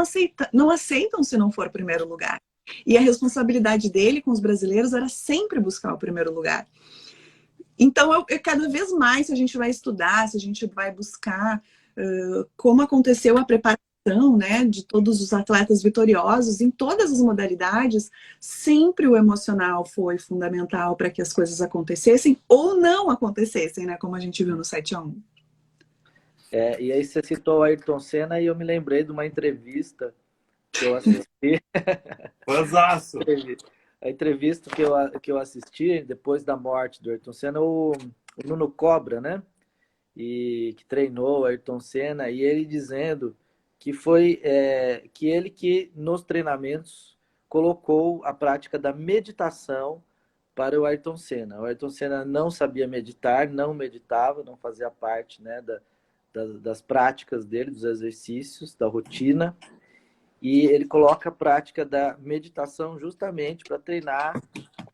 aceitam se não for primeiro lugar. E a responsabilidade dele com os brasileiros era sempre buscar o primeiro lugar. Então, cada vez mais, se a gente vai estudar, se a gente vai buscar como aconteceu a preparação, né, de todos os atletas vitoriosos em todas as modalidades, sempre o emocional foi fundamental para que as coisas acontecessem ou não acontecessem, né, como a gente viu no 7-1. E aí você citou o Ayrton Senna e eu me lembrei de uma entrevista que eu assisti. Fanzaço! A entrevista que eu assisti depois da morte do Ayrton Senna, o Nuno Cobra, né? E que treinou o Ayrton Senna, e ele dizendo que foi que ele que nos treinamentos colocou a prática da meditação para o Ayrton Senna. O Ayrton Senna não sabia meditar, não meditava, não fazia parte, né, das práticas dele, dos exercícios, da rotina. E ele coloca a prática da meditação justamente para treinar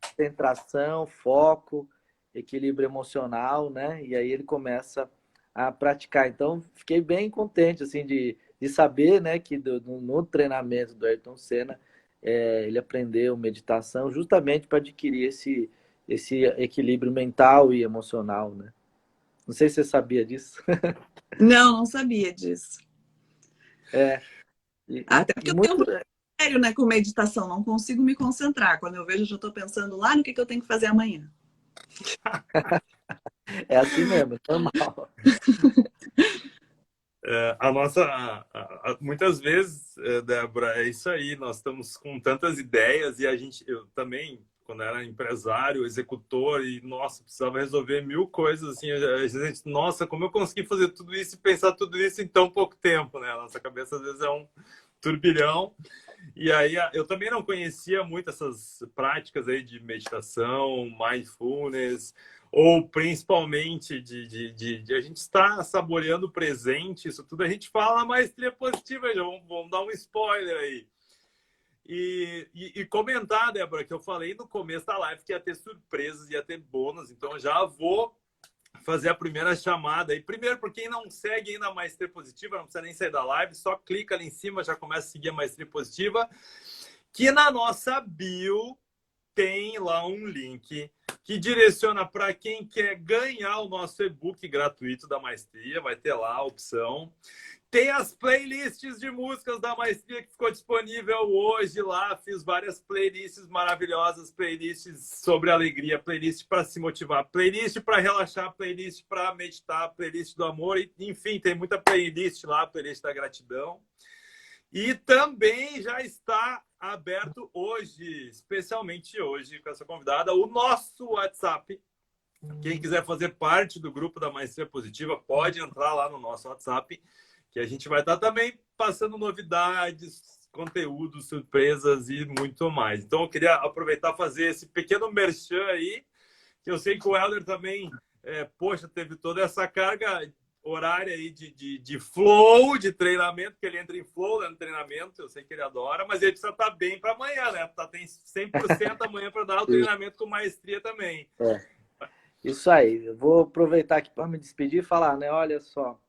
concentração, foco, equilíbrio emocional, né? E aí ele começa a praticar. Então, fiquei bem contente, assim, de saber, né, que no treinamento do Ayrton Senna, ele aprendeu meditação justamente para adquirir esse equilíbrio mental e emocional, né? Não sei se você sabia disso. Não sabia disso. Até porque E eu tenho muito, um sério, né, com meditação, não consigo me concentrar. Quando eu vejo, eu já estou pensando lá no que eu tenho que fazer amanhã. é assim mesmo, é normal. Muitas vezes, Débora, é isso aí, nós estamos com tantas ideias e eu também, quando era empresário, executor e, nossa, precisava resolver 1000 coisas, assim, a gente, nossa, como eu consegui fazer tudo isso e pensar tudo isso em tão pouco tempo, né? A nossa cabeça às vezes é um turbilhão. E aí eu também não conhecia muito essas práticas aí de meditação, mindfulness, ou principalmente de a gente estar saboreando o presente, isso tudo a gente fala na maestria positiva, já vamos dar um spoiler aí. E comentar, Débora, que eu falei no começo da live que ia ter surpresas, ia ter bônus, então já vou fazer a primeira chamada. E primeiro, por quem não segue ainda a Maestria Positiva, não precisa nem sair da live, só clica ali em cima, já começa a seguir a Maestria Positiva, que na nossa bio tem lá um link que direciona para quem quer ganhar o nosso e-book gratuito da Maestria, vai ter lá a opção. Tem as playlists de músicas da Maestria que ficou disponível hoje lá. Fiz várias playlists maravilhosas, playlists sobre alegria, playlist para se motivar, playlist para relaxar, playlist para meditar, playlist do amor. Enfim, tem muita playlist lá, playlist da gratidão. E também já está aberto hoje, especialmente hoje, com essa convidada, o nosso WhatsApp. Quem quiser fazer parte do grupo da Maestria Positiva, pode entrar lá no nosso WhatsApp, que a gente vai estar também passando novidades, conteúdos, surpresas e muito mais. Então, eu queria aproveitar e fazer esse pequeno merchan aí, que eu sei que o Helder também, poxa, teve toda essa carga horária aí de flow, de treinamento, que ele entra em flow, né, no treinamento, eu sei que ele adora, mas ele precisa estar bem para amanhã, né? Tem 100% amanhã para dar o treinamento com maestria também. Isso aí. Eu vou aproveitar aqui para me despedir e falar, né? Olha só,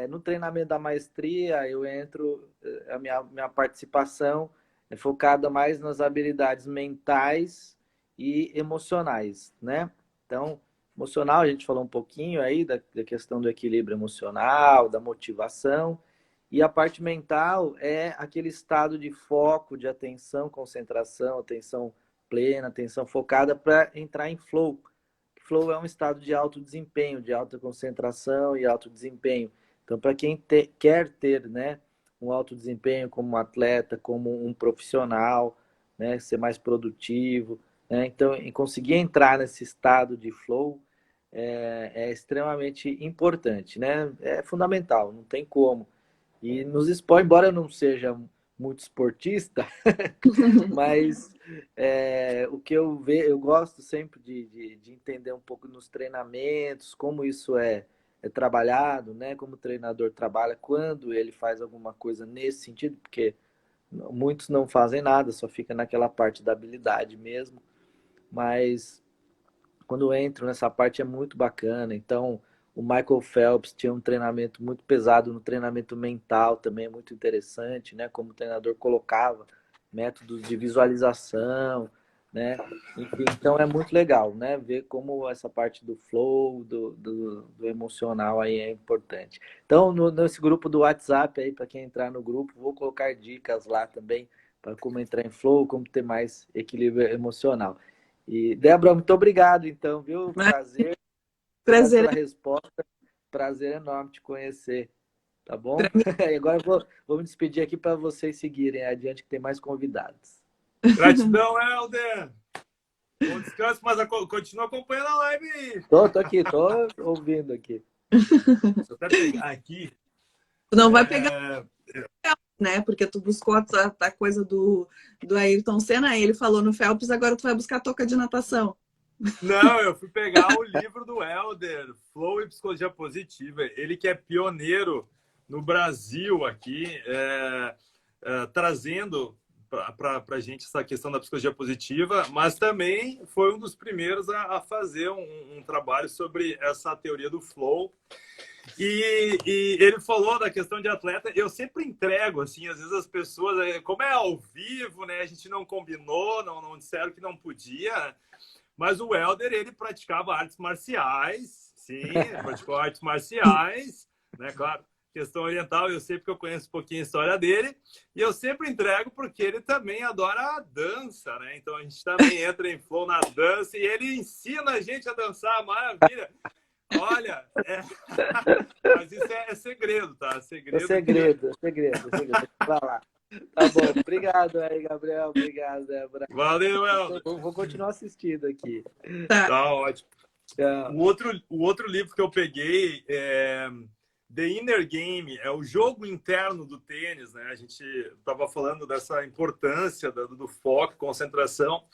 no treinamento da maestria, eu entro, a minha participação é focada mais nas habilidades mentais e emocionais, né? Então, emocional, a gente falou um pouquinho aí da questão do equilíbrio emocional, da motivação. E a parte mental é aquele estado de foco, de atenção, concentração, atenção plena, atenção focada para entrar em flow. Flow é um estado de alto desempenho, de alta concentração e alto desempenho. Então, para quem quer ter, né, um alto desempenho como um atleta, como um profissional, né, ser mais produtivo, né, então, em conseguir entrar nesse estado de flow é extremamente importante, né? É fundamental, não tem como. E nos esportes, embora eu não seja muito esportista, mas o que eu vejo, eu gosto sempre de entender um pouco nos treinamentos, como isso é trabalhado, né? Como o treinador trabalha quando ele faz alguma coisa nesse sentido, porque muitos não fazem nada, só fica naquela parte da habilidade mesmo. Mas quando entro nessa parte é muito bacana. Então, o Michael Phelps tinha um treinamento muito pesado no treinamento mental, também é muito interessante, né? Como o treinador colocava métodos de visualização, né? Enfim, então é muito legal, né? Ver como essa parte do flow, do emocional aí é importante. Então, nesse grupo do WhatsApp aí, para quem entrar no grupo, vou colocar dicas lá também para como entrar em flow, como ter mais equilíbrio emocional. E, Débora, muito obrigado, então, viu? Prazer. Obrigado Prazer pela resposta. Prazer enorme te conhecer, tá bom? para mim. E agora vou me despedir aqui para vocês seguirem adiante, que tem mais convidados. Gratidão, Helder. Bom descanso, mas continua acompanhando a live aí. Tô aqui, tô ouvindo aqui. Deixa eu até pegar aqui. Tu não vai pegar, né? Porque tu buscou a coisa do Ayrton Senna, aí ele falou no Phelps, agora tu vai buscar a touca de natação. Não, eu fui pegar o livro do Helder, Flow e Psicologia Positiva. Ele que é pioneiro no Brasil aqui, trazendo para a gente essa questão da psicologia positiva, mas também foi um dos primeiros a fazer um trabalho sobre essa teoria do flow. E ele falou da questão de atleta. Eu sempre entrego, assim, às vezes as pessoas, como é ao vivo, né? A gente não combinou, não disseram que não podia. Mas o Helder, ele praticava artes marciais, sim, praticou artes marciais, né? Claro, questão oriental, eu sei porque eu conheço um pouquinho a história dele, e eu sempre entrego porque ele também adora a dança, né? Então a gente também entra em flow na dança e ele ensina a gente a dançar, maravilha. Olha, mas isso é segredo, tá? É segredo. Vai lá. Tá bom, obrigado aí, Gabriel. Obrigado, Débora. Valeu, Helder. Vou continuar assistindo aqui. Tá ótimo. Tchau. O outro livro que eu peguei é The Inner Game, é o jogo interno do tênis, né? A gente estava falando dessa importância do foco, concentração.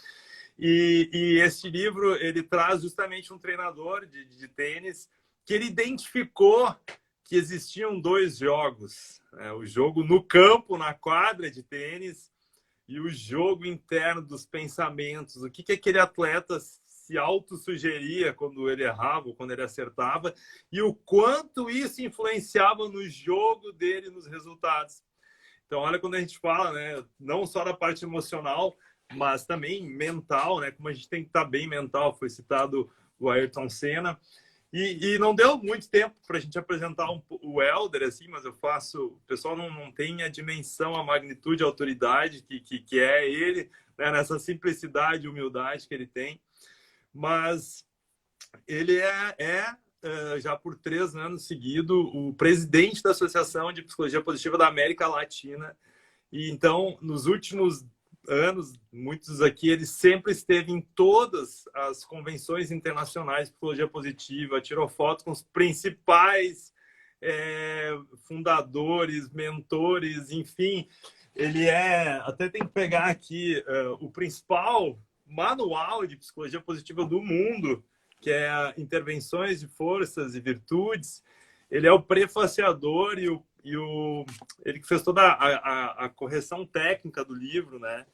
E esse livro, ele traz justamente um treinador de tênis que ele identificou que existiam dois jogos, né? O jogo no campo, na quadra de tênis, e o jogo interno dos pensamentos. O que aquele atleta se autossugeria quando ele errava ou quando ele acertava, e o quanto isso influenciava no jogo dele, nos resultados. Então, olha, quando a gente fala, né, não só da parte emocional, mas também mental, né, como a gente tem que estar bem mental. Foi citado o Ayrton Senna. E não deu muito tempo para a gente apresentar o Helder, assim, mas eu faço... O pessoal não tem a dimensão, a magnitude, a autoridade que é ele, né, nessa simplicidade e humildade que ele tem. Mas ele já por 3 anos seguidos, o presidente da Associação de Psicologia Positiva da América Latina. E então, nos últimos anos, muitos aqui, ele sempre esteve em todas as convenções internacionais de psicologia positiva, tirou fotos com os principais fundadores, mentores, enfim. Ele até tem que pegar aqui o principal manual de psicologia positiva do mundo, que é Intervenções de Forças e Virtudes. Ele é o prefaciador ele que fez toda a correção técnica do livro, né?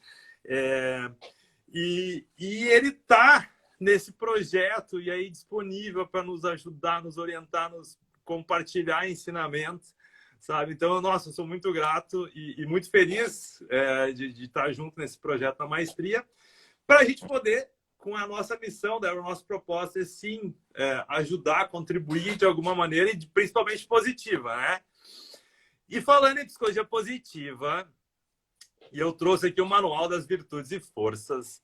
E ele está nesse projeto e aí disponível para nos ajudar, nos orientar, nos compartilhar ensinamentos, sabe? Então, nossa, eu sou muito grato e muito feliz de estar junto nesse projeto da maestria, para a gente poder com a nossa missão, né? O nosso propósito é sim ajudar, contribuir de alguma maneira, e principalmente positiva, né? E falando em psicologia positiva, e eu trouxe aqui o Manual das Virtudes e Forças.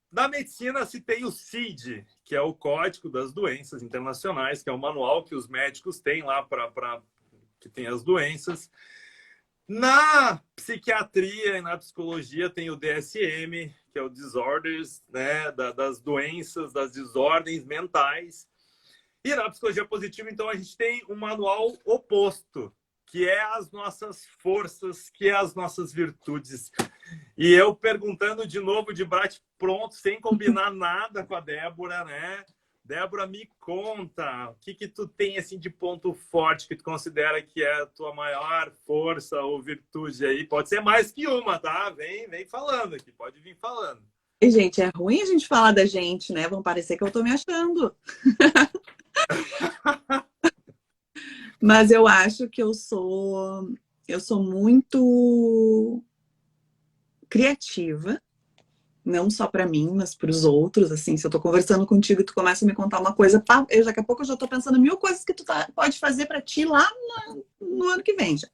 Na medicina se tem o CID, que é o Código das Doenças Internacionais, que é o manual que os médicos têm lá para que tem as doenças. Na psiquiatria e na psicologia tem o DSM, que é o Disorders, né, das doenças, das desordens mentais. E na psicologia positiva, então, a gente tem um manual oposto, que é as nossas forças, que é as nossas virtudes. E eu perguntando de novo, de bate-pronto, sem combinar nada com a Débora, né? Débora, me conta, o que tu tem assim de ponto forte que tu considera que é a tua maior força ou virtude aí? Pode ser mais que uma, tá? Vem falando aqui, pode vir falando. E, gente, é ruim a gente falar da gente, né? Vão parecer que eu tô me achando. Mas eu acho que eu sou muito criativa. Não só para mim, mas para os outros, assim, se eu tô conversando contigo e tu começa a me contar uma coisa, daqui a pouco eu já tô pensando 1000 coisas que tu pode fazer para ti lá no ano que vem já.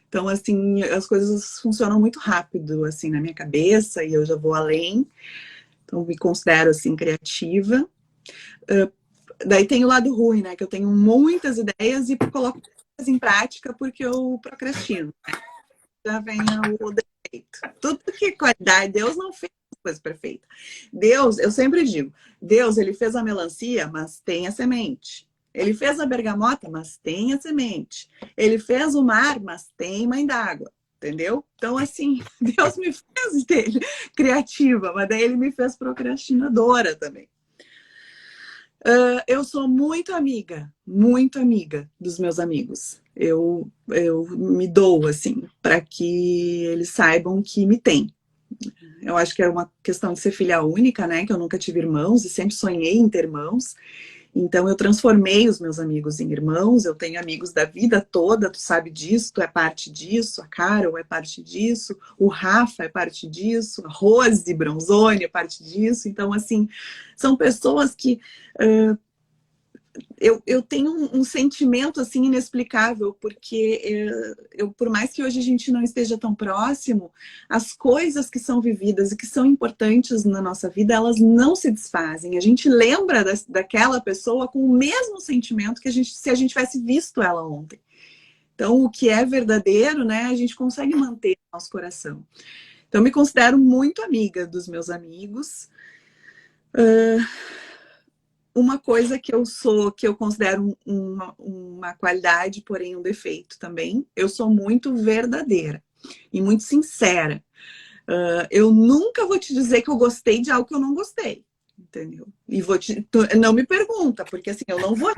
Então, assim, as coisas funcionam muito rápido, assim, na minha cabeça, e eu já vou além. Então, me considero, assim, criativa. Daí tem o lado ruim, né, que eu tenho muitas ideias e coloco em prática porque eu procrastino. Já vem o defeito. Tudo que é qualidade, Deus não fez coisa perfeita. Deus, eu sempre digo, Deus, ele fez a melancia, mas tem a semente. Ele fez a bergamota, mas tem a semente. Ele fez o mar, mas tem mãe d'água. Entendeu? Então, assim, Deus me fez dele criativa, mas daí ele me fez procrastinadora também. Eu sou muito amiga dos meus amigos. Eu me dou, assim, para que eles saibam que me têm. Eu acho que é uma questão de ser filha única, né? Que eu nunca tive irmãos e sempre sonhei em ter irmãos. Então, eu transformei os meus amigos em irmãos. Eu tenho amigos da vida toda, tu sabe disso, tu é parte disso. A Carol é parte disso. O Rafa é parte disso. A Rose Bronzoni é parte disso. Então, assim, são pessoas que... Eu tenho um sentimento assim inexplicável, porque por mais que hoje a gente não esteja tão próximo, as coisas que são vividas e que são importantes na nossa vida, elas não se desfazem. A gente lembra daquela pessoa com o mesmo sentimento que se a gente tivesse visto ela ontem. Então, o que é verdadeiro, né, a gente consegue manter no nosso coração. Então, eu me considero muito amiga dos meus amigos. Uma coisa que eu considero uma qualidade, porém um defeito também, eu sou muito verdadeira e muito sincera. Eu nunca vou te dizer que eu gostei de algo que eu não gostei, entendeu? E não me pergunta, porque assim, eu não vou...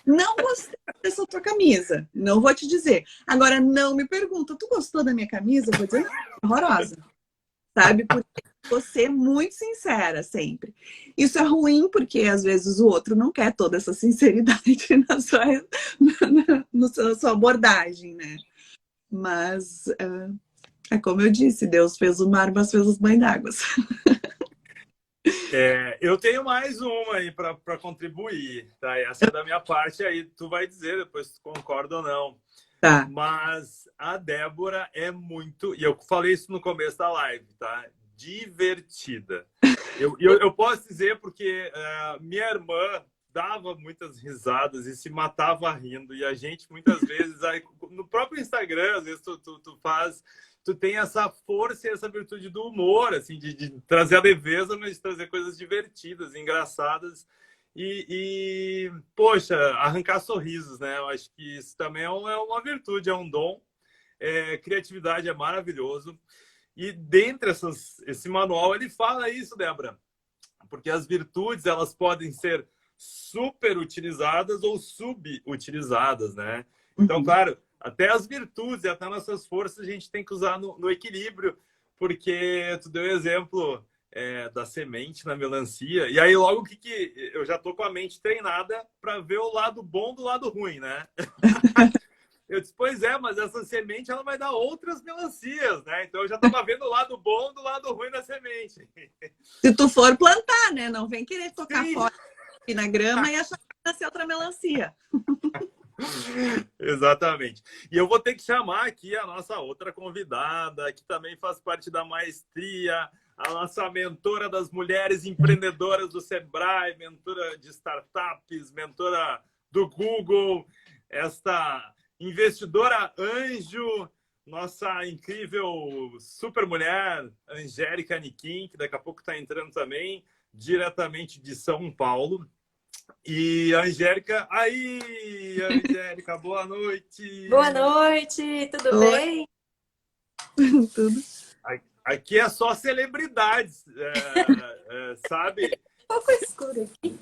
Não gostei dessa tua camisa, não vou te dizer. Agora, não me pergunta, tu gostou da minha camisa? Eu vou dizer, horrorosa. Sabe? Porque você é muito sincera sempre. Isso é ruim porque às vezes o outro não quer toda essa sinceridade na sua abordagem, né? Mas é como eu disse, Deus fez o mar, mas fez as mães d'água. Eu tenho mais uma aí para contribuir, tá? Essa é da minha parte, aí tu vai dizer depois se tu concorda ou não. Tá. Mas a Débora é muito... E eu falei isso no começo da live, tá? Divertida. Eu posso dizer porque minha irmã dava muitas risadas e se matava rindo. E a gente, muitas vezes, aí, no próprio Instagram, às vezes tu tem essa força e essa virtude do humor, assim, de trazer a leveza, mas de trazer coisas divertidas, engraçadas. Poxa, arrancar sorrisos, né? Eu acho que isso também é uma virtude, é um dom. Criatividade é maravilhoso. E dentre esse manual, ele fala isso, Débora. Porque as virtudes, elas podem ser super utilizadas ou subutilizadas, né? Então, claro, até as virtudes e até nossas forças a gente tem que usar no equilíbrio. Porque tu deu exemplo... da semente na melancia. E aí logo que eu já tô com a mente treinada para ver o lado bom do lado ruim, né? Eu disse, pois é, mas essa semente ela vai dar outras melancias, né? Então eu já estava vendo o lado bom do lado ruim da semente. Se tu for plantar, né? Não vem querer tocar Sim. fora aqui na grama e achar que vai nascer outra melancia. Exatamente. E eu vou ter que chamar aqui a nossa outra convidada, que também faz parte da maestria, a nossa mentora das mulheres empreendedoras do Sebrae, mentora de startups, mentora do Google, esta investidora anjo, nossa incrível super mulher, Angélica Niquim, que daqui a pouco está entrando também, diretamente de São Paulo. E a Angélica, Angélica, boa noite. Boa noite, tudo Oi. bem? Tudo. Aqui é só celebridades, sabe? Um pouco escuro aqui.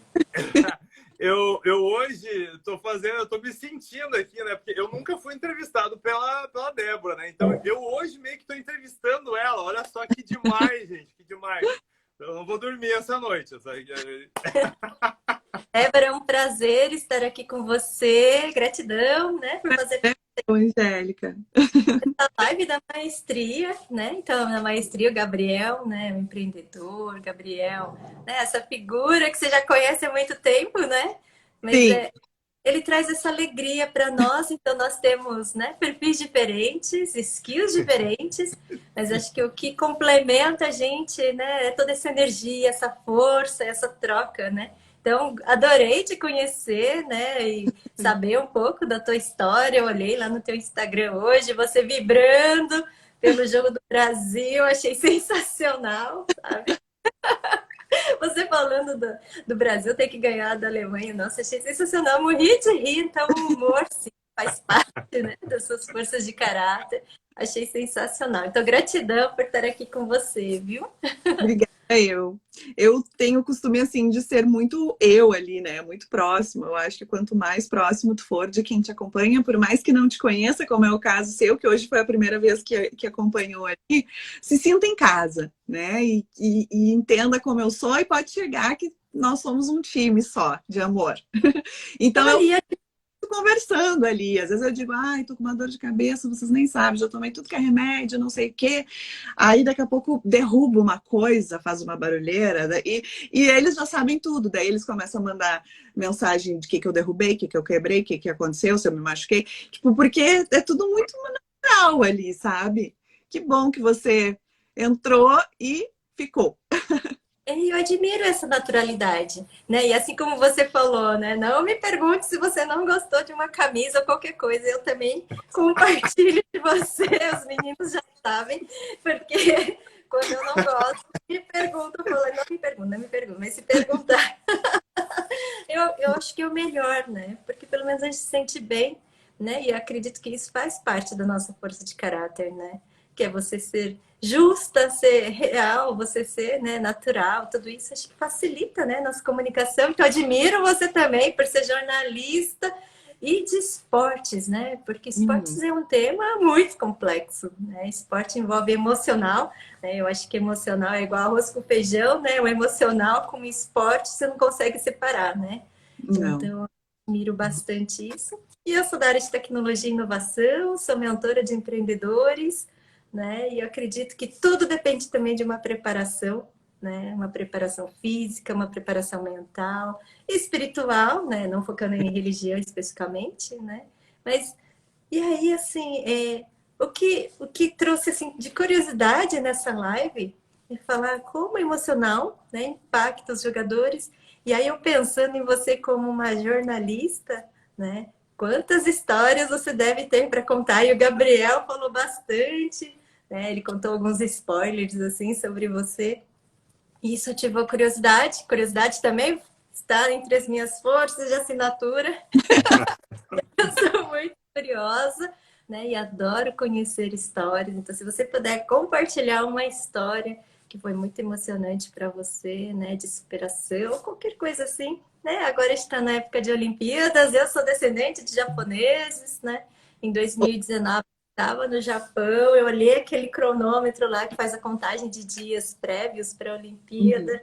Eu hoje eu tô me sentindo aqui, né? Porque eu nunca fui entrevistado pela Débora, né? Então eu hoje meio que tô entrevistando ela. Olha só que demais, gente, que demais. Eu não vou dormir essa noite. Débora, é um prazer estar aqui com você. Gratidão, né, por fazer Angélica. a live da maestria, né? Então, na maestria, o Gabriel, né, o empreendedor, Gabriel, né, essa figura que você já conhece há muito tempo, né? Mas Sim. ele traz essa alegria para nós, então nós temos, né, perfis diferentes, skills diferentes, mas acho que o que complementa a gente, né, é toda essa energia, essa força, essa troca, né? Então, adorei te conhecer, né, e saber um pouco da tua história. Eu olhei lá no teu Instagram hoje, você vibrando pelo Jogo do Brasil, achei sensacional, sabe? Você falando do Brasil ter que ganhar da Alemanha, nossa, achei sensacional. Morri de rir, então o humor sim, faz parte, né, das suas forças de caráter. Achei sensacional. Então, gratidão por estar aqui com você, viu? Obrigada, eu tenho o costume, assim, de ser muito eu ali, né? Muito próximo. Eu acho que quanto mais próximo tu for de quem te acompanha, por mais que não te conheça, como é o caso seu, que hoje foi a primeira vez que acompanhou ali, se sinta em casa, né? E entenda como eu sou e pode chegar que nós somos um time só de amor. Então, eu conversando ali. Às vezes eu digo, ai, tô com uma dor de cabeça, vocês nem sabem, já tomei tudo que é remédio, não sei o quê. Aí daqui a pouco derruba uma coisa, faz uma barulheira, e eles já sabem tudo. Daí eles começam a mandar mensagem de que eu derrubei, que eu quebrei, que aconteceu, se eu me machuquei. Tipo, porque é tudo muito natural ali, sabe? Que bom que você entrou e ficou. Eu admiro essa naturalidade, né? E assim como você falou, né? Não me pergunte se você não gostou de uma camisa ou qualquer coisa. Eu também compartilho de você. Os meninos já sabem, porque quando eu não gosto, me perguntam, eu falo, não me pergunta, mas se perguntar, eu acho que é o melhor, né? Porque pelo menos a gente se sente bem, né? E acredito que isso faz parte da nossa força de caráter, né? Que é você ser justa, ser real, você ser, né, natural, tudo isso acho que facilita, né, nossa comunicação. Então, admiro você também por ser jornalista e de esportes, né? Porque esportes é um tema muito complexo, né? Esporte envolve emocional, né? Eu acho que emocional é igual arroz com feijão, né? O emocional com o esporte você não consegue separar, né? Não. Então, eu admiro bastante isso. E eu sou da área de tecnologia e inovação, sou mentora de empreendedores, né? E eu acredito que tudo depende também de uma preparação, né? Uma preparação física, uma preparação mental, espiritual, né? Não focando em religião especificamente, né? Mas e aí assim, o que trouxe assim de curiosidade nessa live é falar como o emocional, né, impacta os jogadores. E aí eu pensando em você como uma jornalista, né? Quantas histórias você deve ter para contar? E o Gabriel falou bastante, né? Ele contou alguns spoilers assim sobre você. E isso ativou curiosidade. Curiosidade também está entre as minhas forças de assinatura. Eu sou muito curiosa, né? E adoro conhecer histórias. Então, se você puder compartilhar uma história que foi muito emocionante para você, né? De superação, ou qualquer coisa assim, né? Agora está na época de Olimpíadas. Eu sou descendente de japoneses, né? Em 2019 estava no Japão. Eu olhei aquele cronômetro lá que faz a contagem de dias prévios para a Olimpíada.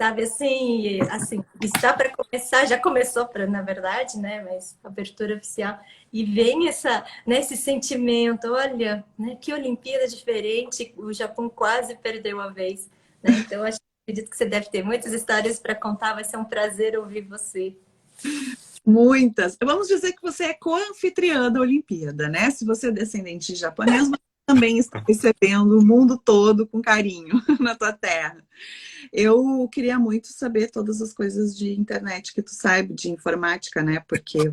sabe, assim, está para começar, já começou, na verdade, né, mas abertura oficial, e vem né, esse sentimento, olha, né, que Olimpíada diferente, o Japão quase perdeu a vez, né, então acredito que você deve ter muitas histórias para contar, vai ser um prazer ouvir você. Muitas. Vamos dizer que você é co-anfitriã da Olimpíada, né? Se você é descendente de japonês, você também está recebendo o mundo todo com carinho na tua terra. Eu queria muito saber todas as coisas de internet que tu sabe, de informática, né? Porque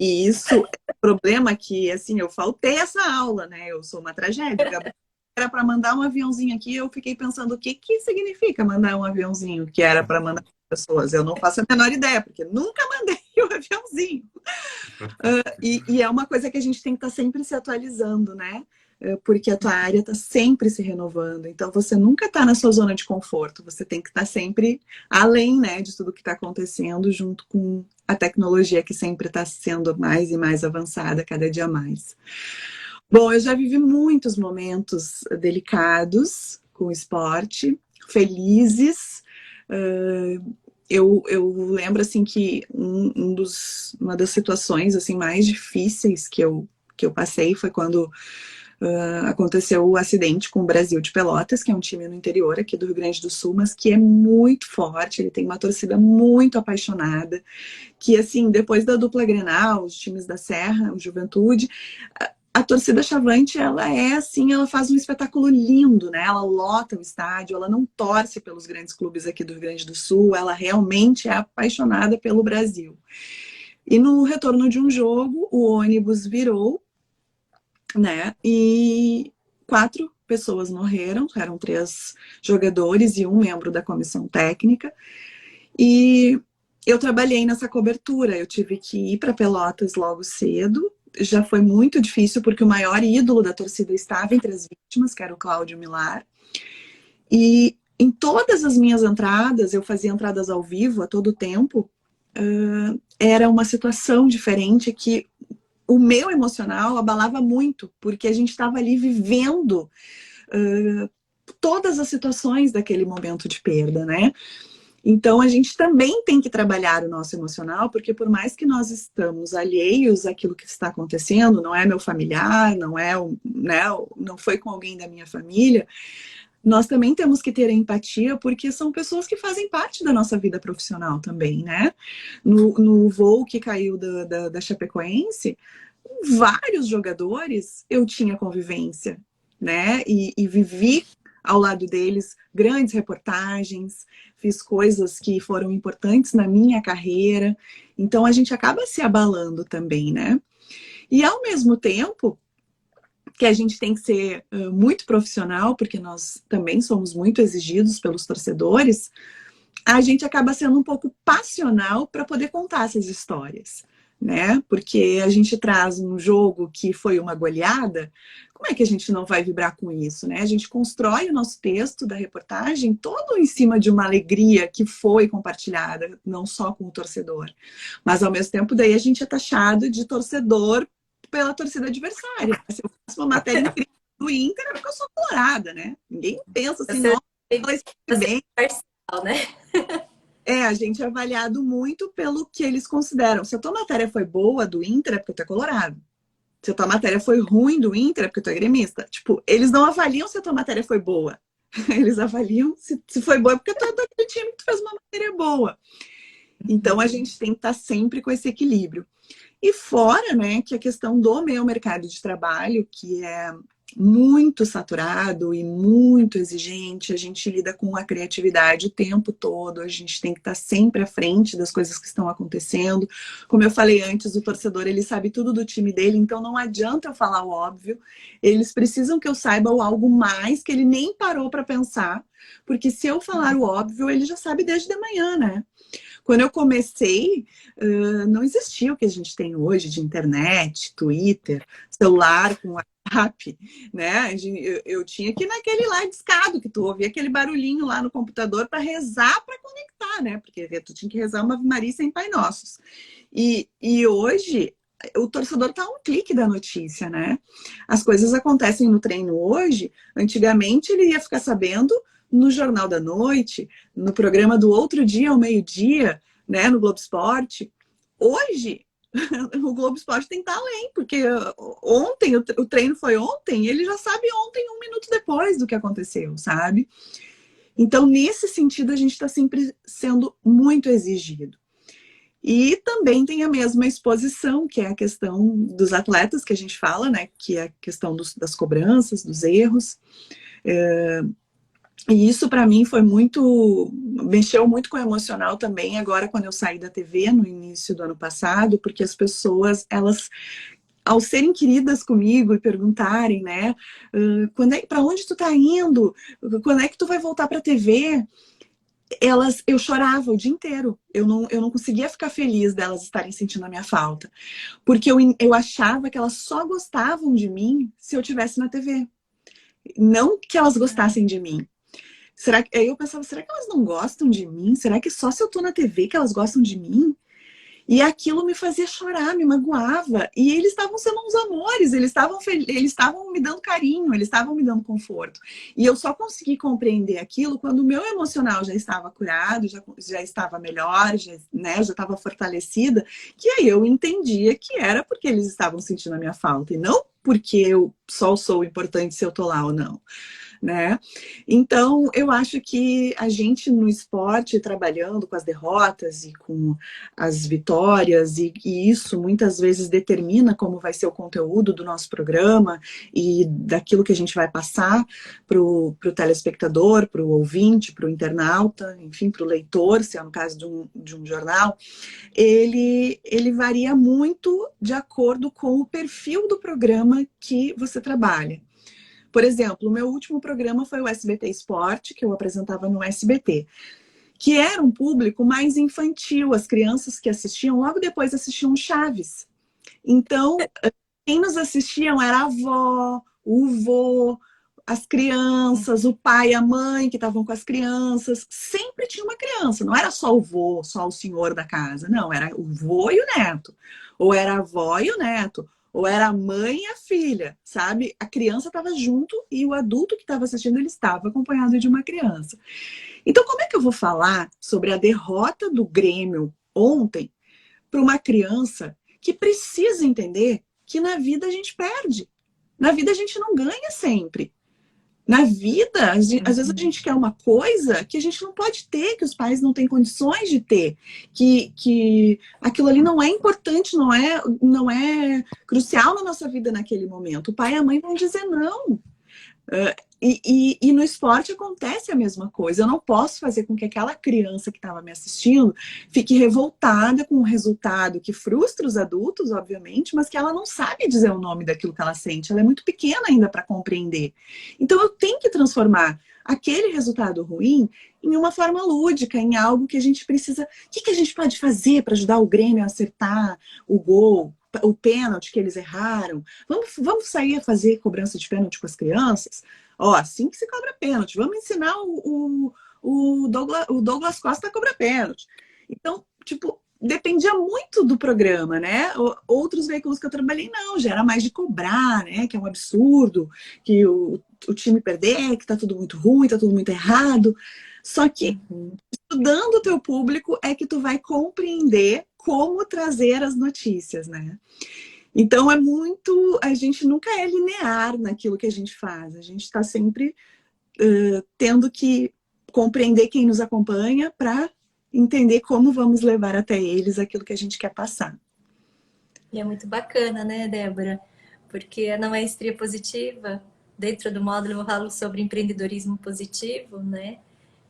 e isso é um problema que, assim, eu faltei essa aula, né? Eu sou uma tragédia. Era para mandar um aviãozinho aqui, eu fiquei pensando o que significa mandar um aviãozinho, que era para mandar pessoas. Eu não faço a menor ideia, porque nunca mandei o aviãozinho. E é uma coisa que a gente tem que estar sempre se atualizando, né? Porque a tua área está sempre se renovando. Então, você nunca está na sua zona de conforto. Você tem que estar sempre além, né, de tudo que está acontecendo, junto com a tecnologia que sempre está sendo mais e mais avançada, cada dia mais. Bom, eu já vivi muitos momentos delicados com o esporte, felizes. Eu lembro, assim, que uma das situações, assim, mais difíceis que eu passei foi quando aconteceu o acidente com o Brasil de Pelotas, que é um time no interior aqui do Rio Grande do Sul, mas que é muito forte, ele tem uma torcida muito apaixonada, que, assim, depois da dupla Grenal, os times da Serra, o Juventude, a torcida Chavante, ela é assim, ela faz um espetáculo lindo, né? Ela lota o estádio, ela não torce pelos grandes clubes aqui do Rio Grande do Sul, ela realmente é apaixonada pelo Brasil. E no retorno de um jogo, o ônibus virou, né? E 4 pessoas morreram, eram 3 jogadores e um membro da comissão técnica. E eu trabalhei nessa cobertura, eu tive que ir para Pelotas logo cedo. Já foi muito difícil, porque o maior ídolo da torcida estava entre as vítimas, que era o Cláudio Milar. E em todas as minhas entradas, eu fazia entradas ao vivo a todo tempo, era uma situação diferente que o meu emocional abalava muito, porque a gente estava ali vivendo todas as situações daquele momento de perda, né? Então, a gente também tem que trabalhar o nosso emocional, porque por mais que nós estamos alheios àquilo que está acontecendo, não é meu familiar, não foi com alguém da minha família, nós também temos que ter empatia, porque são pessoas que fazem parte da nossa vida profissional também, né? No voo que caiu da Chapecoense, vários jogadores eu tinha convivência, né? E vivi ao lado deles grandes reportagens, fiz coisas que foram importantes na minha carreira, então a gente acaba se abalando também, né? E ao mesmo tempo que a gente tem que ser muito profissional, porque nós também somos muito exigidos pelos torcedores, a gente acaba sendo um pouco passional para poder contar essas histórias, né? Porque a gente traz um jogo que foi uma goleada, como é que a gente não vai vibrar com isso, né? A gente constrói o nosso texto da reportagem todo em cima de uma alegria que foi compartilhada, não só com o torcedor, mas ao mesmo tempo daí a gente é taxado de torcedor pela torcida adversária. Se eu faço uma matéria incrível do Inter, é porque eu sou colorada, né? Ninguém pensa assim, nossa, ela escreve bem. Né? A gente é avaliado muito pelo que eles consideram. Se a tua matéria foi boa do Inter, é porque tu é colorado. Se a tua matéria foi ruim do Inter, é porque tu é gremista. Tipo, eles não avaliam se a tua matéria foi boa. Eles avaliam se foi boa, porque tu é daquele time que tu fez uma matéria boa. Então, a gente tem que estar sempre com esse equilíbrio. E fora, né, que a questão do meu mercado de trabalho, que é muito saturado e muito exigente, a gente lida com a criatividade o tempo todo, a gente tem que estar sempre à frente das coisas que estão acontecendo. Como eu falei antes, o torcedor, ele sabe tudo do time dele, então não adianta eu falar o óbvio, eles precisam que eu saiba o algo mais que ele nem parou para pensar, porque se eu falar o óbvio, ele já sabe desde de manhã, né? Quando eu comecei, não existia o que a gente tem hoje de internet, Twitter, celular com WhatsApp, né? Eu tinha que ir naquele lá discado, que tu ouvia aquele barulhinho lá no computador para rezar, para conectar, né? Porque tu tinha que rezar uma Ave Maria sem Pai Nossos. E hoje, o torcedor tá a um clique da notícia, né? As coisas acontecem no treino hoje. Antigamente, ele ia ficar sabendo no Jornal da Noite, no programa do Outro Dia ao Meio-Dia, né, no Globo Esporte. Hoje, o Globo Esporte tem que estar além, porque ontem, o treino foi ontem, ele já sabe ontem, 1 minuto depois do que aconteceu, sabe? Então, nesse sentido, a gente está sempre sendo muito exigido. E também tem a mesma exposição, que é a questão dos atletas que a gente fala, né? Que é a questão das cobranças, dos erros. E isso para mim foi mexeu muito com o emocional também, agora quando eu saí da TV no início do ano passado, porque as pessoas, elas, ao serem queridas comigo e perguntarem, né, para onde tu tá indo? Quando é que tu vai voltar para a TV? Eu chorava o dia inteiro. Eu não conseguia ficar feliz delas estarem sentindo a minha falta. Porque eu achava que elas só gostavam de mim se eu estivesse na TV. Não que elas gostassem de mim. Aí eu pensava, será que elas não gostam de mim? Será que só se eu tô na TV que elas gostam de mim? E aquilo me fazia chorar, me magoava. E eles estavam sendo uns amores, eles estavam me dando carinho, eles estavam me dando conforto. E eu só consegui compreender aquilo quando o meu emocional já estava curado, já estava melhor, já estava fortalecida, que aí eu entendia que era porque eles estavam sentindo a minha falta, e não porque eu só sou importante se eu tô lá ou não. Né? Então, eu acho que a gente no esporte, trabalhando com as derrotas e com as vitórias, e isso muitas vezes determina como vai ser o conteúdo do nosso programa e daquilo que a gente vai passar para o telespectador, para o ouvinte, para o internauta, enfim, para o leitor, se é no caso de um jornal, ele varia muito de acordo com o perfil do programa que você trabalha. Por exemplo, o meu último programa foi o SBT Esporte, que eu apresentava no SBT, que era um público mais infantil. As crianças que assistiam, logo depois assistiam Chaves. Então, quem nos assistiam era a avó, o vô, as crianças, o pai, a mãe que estavam com as crianças. Sempre tinha uma criança, não era só o vô, só o senhor da casa. Não, era o vô e o neto. Ou era a avó e o neto. Ou era a mãe e a filha, sabe? A criança estava junto e o adulto que estava assistindo, ele estava acompanhado de uma criança. Então, como é que eu vou falar sobre a derrota do Grêmio ontem para uma criança que precisa entender que na vida a gente perde? Na vida a gente não ganha sempre. Na vida, às vezes a gente quer uma coisa que a gente não pode ter, que os pais não têm condições de ter, que aquilo ali não é importante, não é crucial na nossa vida naquele momento. O pai e a mãe vão dizer não. E no esporte acontece a mesma coisa. Eu não posso fazer com que aquela criança que estava me assistindo fique revoltada com um resultado que frustra os adultos, obviamente, mas que ela não sabe dizer o nome daquilo que ela sente. Ela é muito pequena ainda para compreender. Então eu tenho que transformar aquele resultado ruim em uma forma lúdica, em algo que a gente precisa... O que a gente pode fazer para ajudar o Grêmio a acertar o gol, o pênalti que eles erraram? Vamos sair a fazer cobrança de pênalti com as crianças? Ó, assim que se cobra pênalti. Vamos ensinar o Douglas Costa a cobrar pênalti. Então, tipo, dependia muito do programa, né? Outros veículos que eu trabalhei, não, já era mais de cobrar, né? Que é um absurdo, que o time perder, que tá tudo muito ruim, tá tudo muito errado. Só que estudando o teu público é que tu vai compreender como trazer as notícias, né? Então a gente nunca é linear naquilo que a gente faz. A gente está sempre tendo que compreender quem nos acompanha para entender como vamos levar até eles aquilo que a gente quer passar. E é muito bacana, né, Débora? Porque na maestria positiva, dentro do módulo eu falo sobre empreendedorismo positivo, né?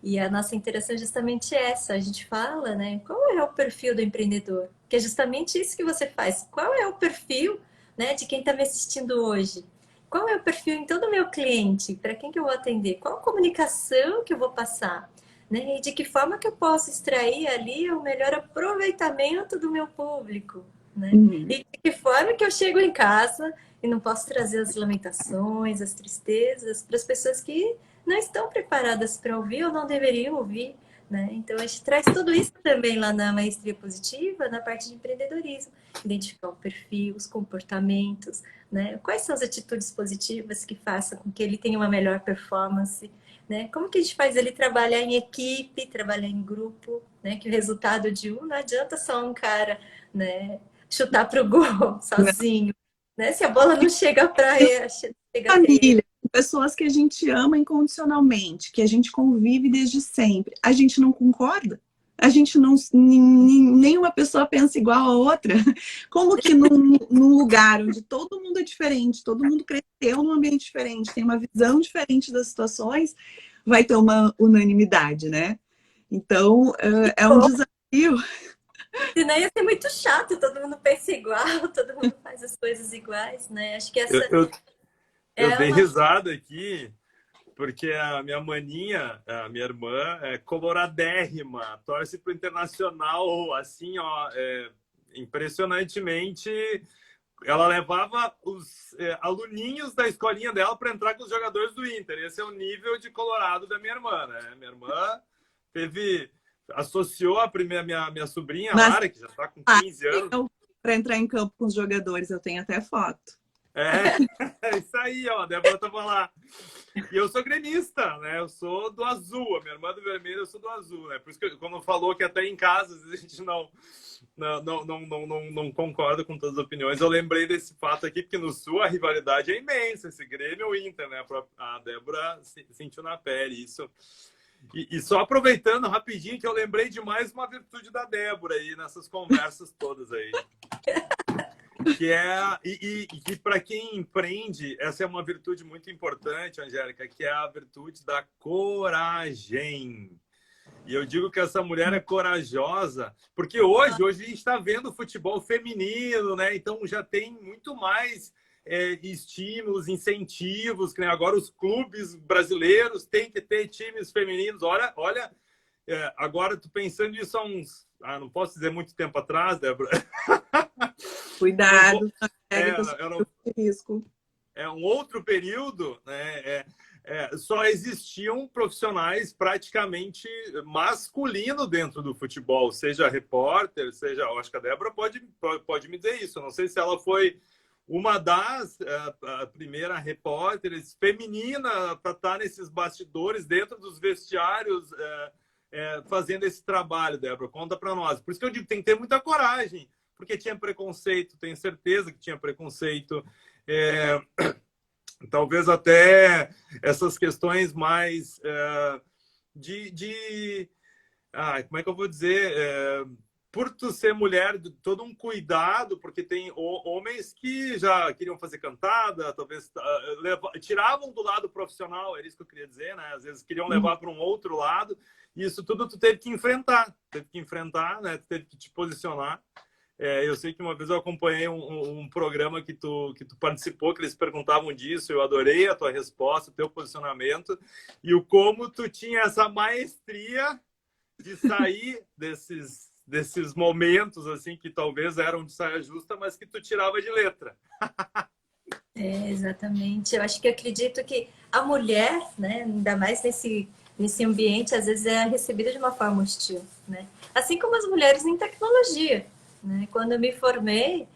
E a nossa interação é justamente essa. A gente fala, né? Qual é o perfil do empreendedor? Que é justamente isso que você faz. Qual é o perfil, né, de quem está me assistindo hoje? Qual é o perfil em todo o meu cliente? Para quem que eu vou atender? Qual a comunicação que eu vou passar? Né? E de que forma que eu posso extrair ali o melhor aproveitamento do meu público? Né? E de que forma que eu chego em casa e não posso trazer as lamentações, as tristezas para as pessoas que não estão preparadas para ouvir ou não deveriam ouvir, né? Então, a gente traz tudo isso também lá na Maestria Positiva, na parte de empreendedorismo. Identificar o perfil, os comportamentos, né? Quais são as atitudes positivas que façam com que ele tenha uma melhor performance, né? Como que a gente faz ele trabalhar em equipe, trabalhar em grupo, né? Que o resultado de um não adianta só um cara, né, chutar para o gol sozinho, né? Se a bola não chega para ele, chega até ele. Família, pessoas que a gente ama incondicionalmente, que a gente convive desde sempre. A gente não concorda? A gente não, nenhuma pessoa pensa igual a outra. Como que num lugar onde todo mundo é diferente, todo mundo cresceu num ambiente diferente, tem uma visão diferente das situações, vai ter uma unanimidade, né? Então, é um desafio. Senão ia ser muito chato, todo mundo pensa igual, todo mundo faz as coisas iguais, né? Acho que essa Eu dei risada aqui, porque a minha maninha, a minha irmã, é coloradérrima, torce pro Internacional, assim, ó, impressionantemente. Ela levava os aluninhos da escolinha dela para entrar com os jogadores do Inter. Esse é o nível de colorado da minha irmã, né? Minha irmã associou a primeira, minha sobrinha, Lara, que já está com 15 anos. Para entrar em campo com os jogadores, eu tenho até foto. É isso aí, ó. A Débora tava lá. E eu sou gremista, né? Eu sou do azul. A minha irmã é do vermelho, eu sou do azul, né? Por isso que quando falou que até em casa às vezes a gente não concorda com todas as opiniões, eu lembrei desse fato aqui, porque no Sul a rivalidade é imensa, esse Grêmio ou Inter, né? A Débora sentiu na pele isso. E só aproveitando rapidinho, que eu lembrei de mais uma virtude da Débora aí nessas conversas todas aí. Que para quem empreende, essa é uma virtude muito importante, Angélica, que é a virtude da coragem. E eu digo que essa mulher é corajosa, porque hoje a gente está vendo futebol feminino, né? Então já tem muito mais estímulos, incentivos, que nem agora os clubes brasileiros têm que ter times femininos. Olha, agora tu pensando nisso há uns... não posso dizer muito tempo atrás, Débora. Cuidado, risco. É um outro período, né? Só existiam profissionais praticamente masculinos dentro do futebol, seja repórter, seja... Eu acho que a Débora pode me dizer isso. Eu não sei se ela foi uma das a primeira repórteres feminina para estar nesses bastidores dentro dos vestiários, fazendo esse trabalho, Débora. Conta para nós. Por isso que eu digo, tem que ter muita coragem, porque tinha preconceito, tenho certeza que tinha preconceito. Talvez até essas questões mais como é que eu vou dizer? Por tu ser mulher, todo um cuidado, porque tem homens que já queriam fazer cantada, talvez tiravam do lado profissional, era isso que eu queria dizer, né? Às vezes queriam levar para um outro lado, e isso tudo tu teve que enfrentar, né? Tu teve que te posicionar. Eu sei que uma vez eu acompanhei um programa que tu participou, que eles perguntavam disso, eu adorei a tua resposta, o teu posicionamento, e o como tu tinha essa maestria de sair desses momentos, assim, que talvez eram de saia justa, mas que tu tirava de letra. Exatamente. Eu acho que acredito que a mulher, né, ainda mais nesse ambiente, às vezes é recebida de uma forma hostil, né? Assim como as mulheres em tecnologia, né? Quando eu me formei,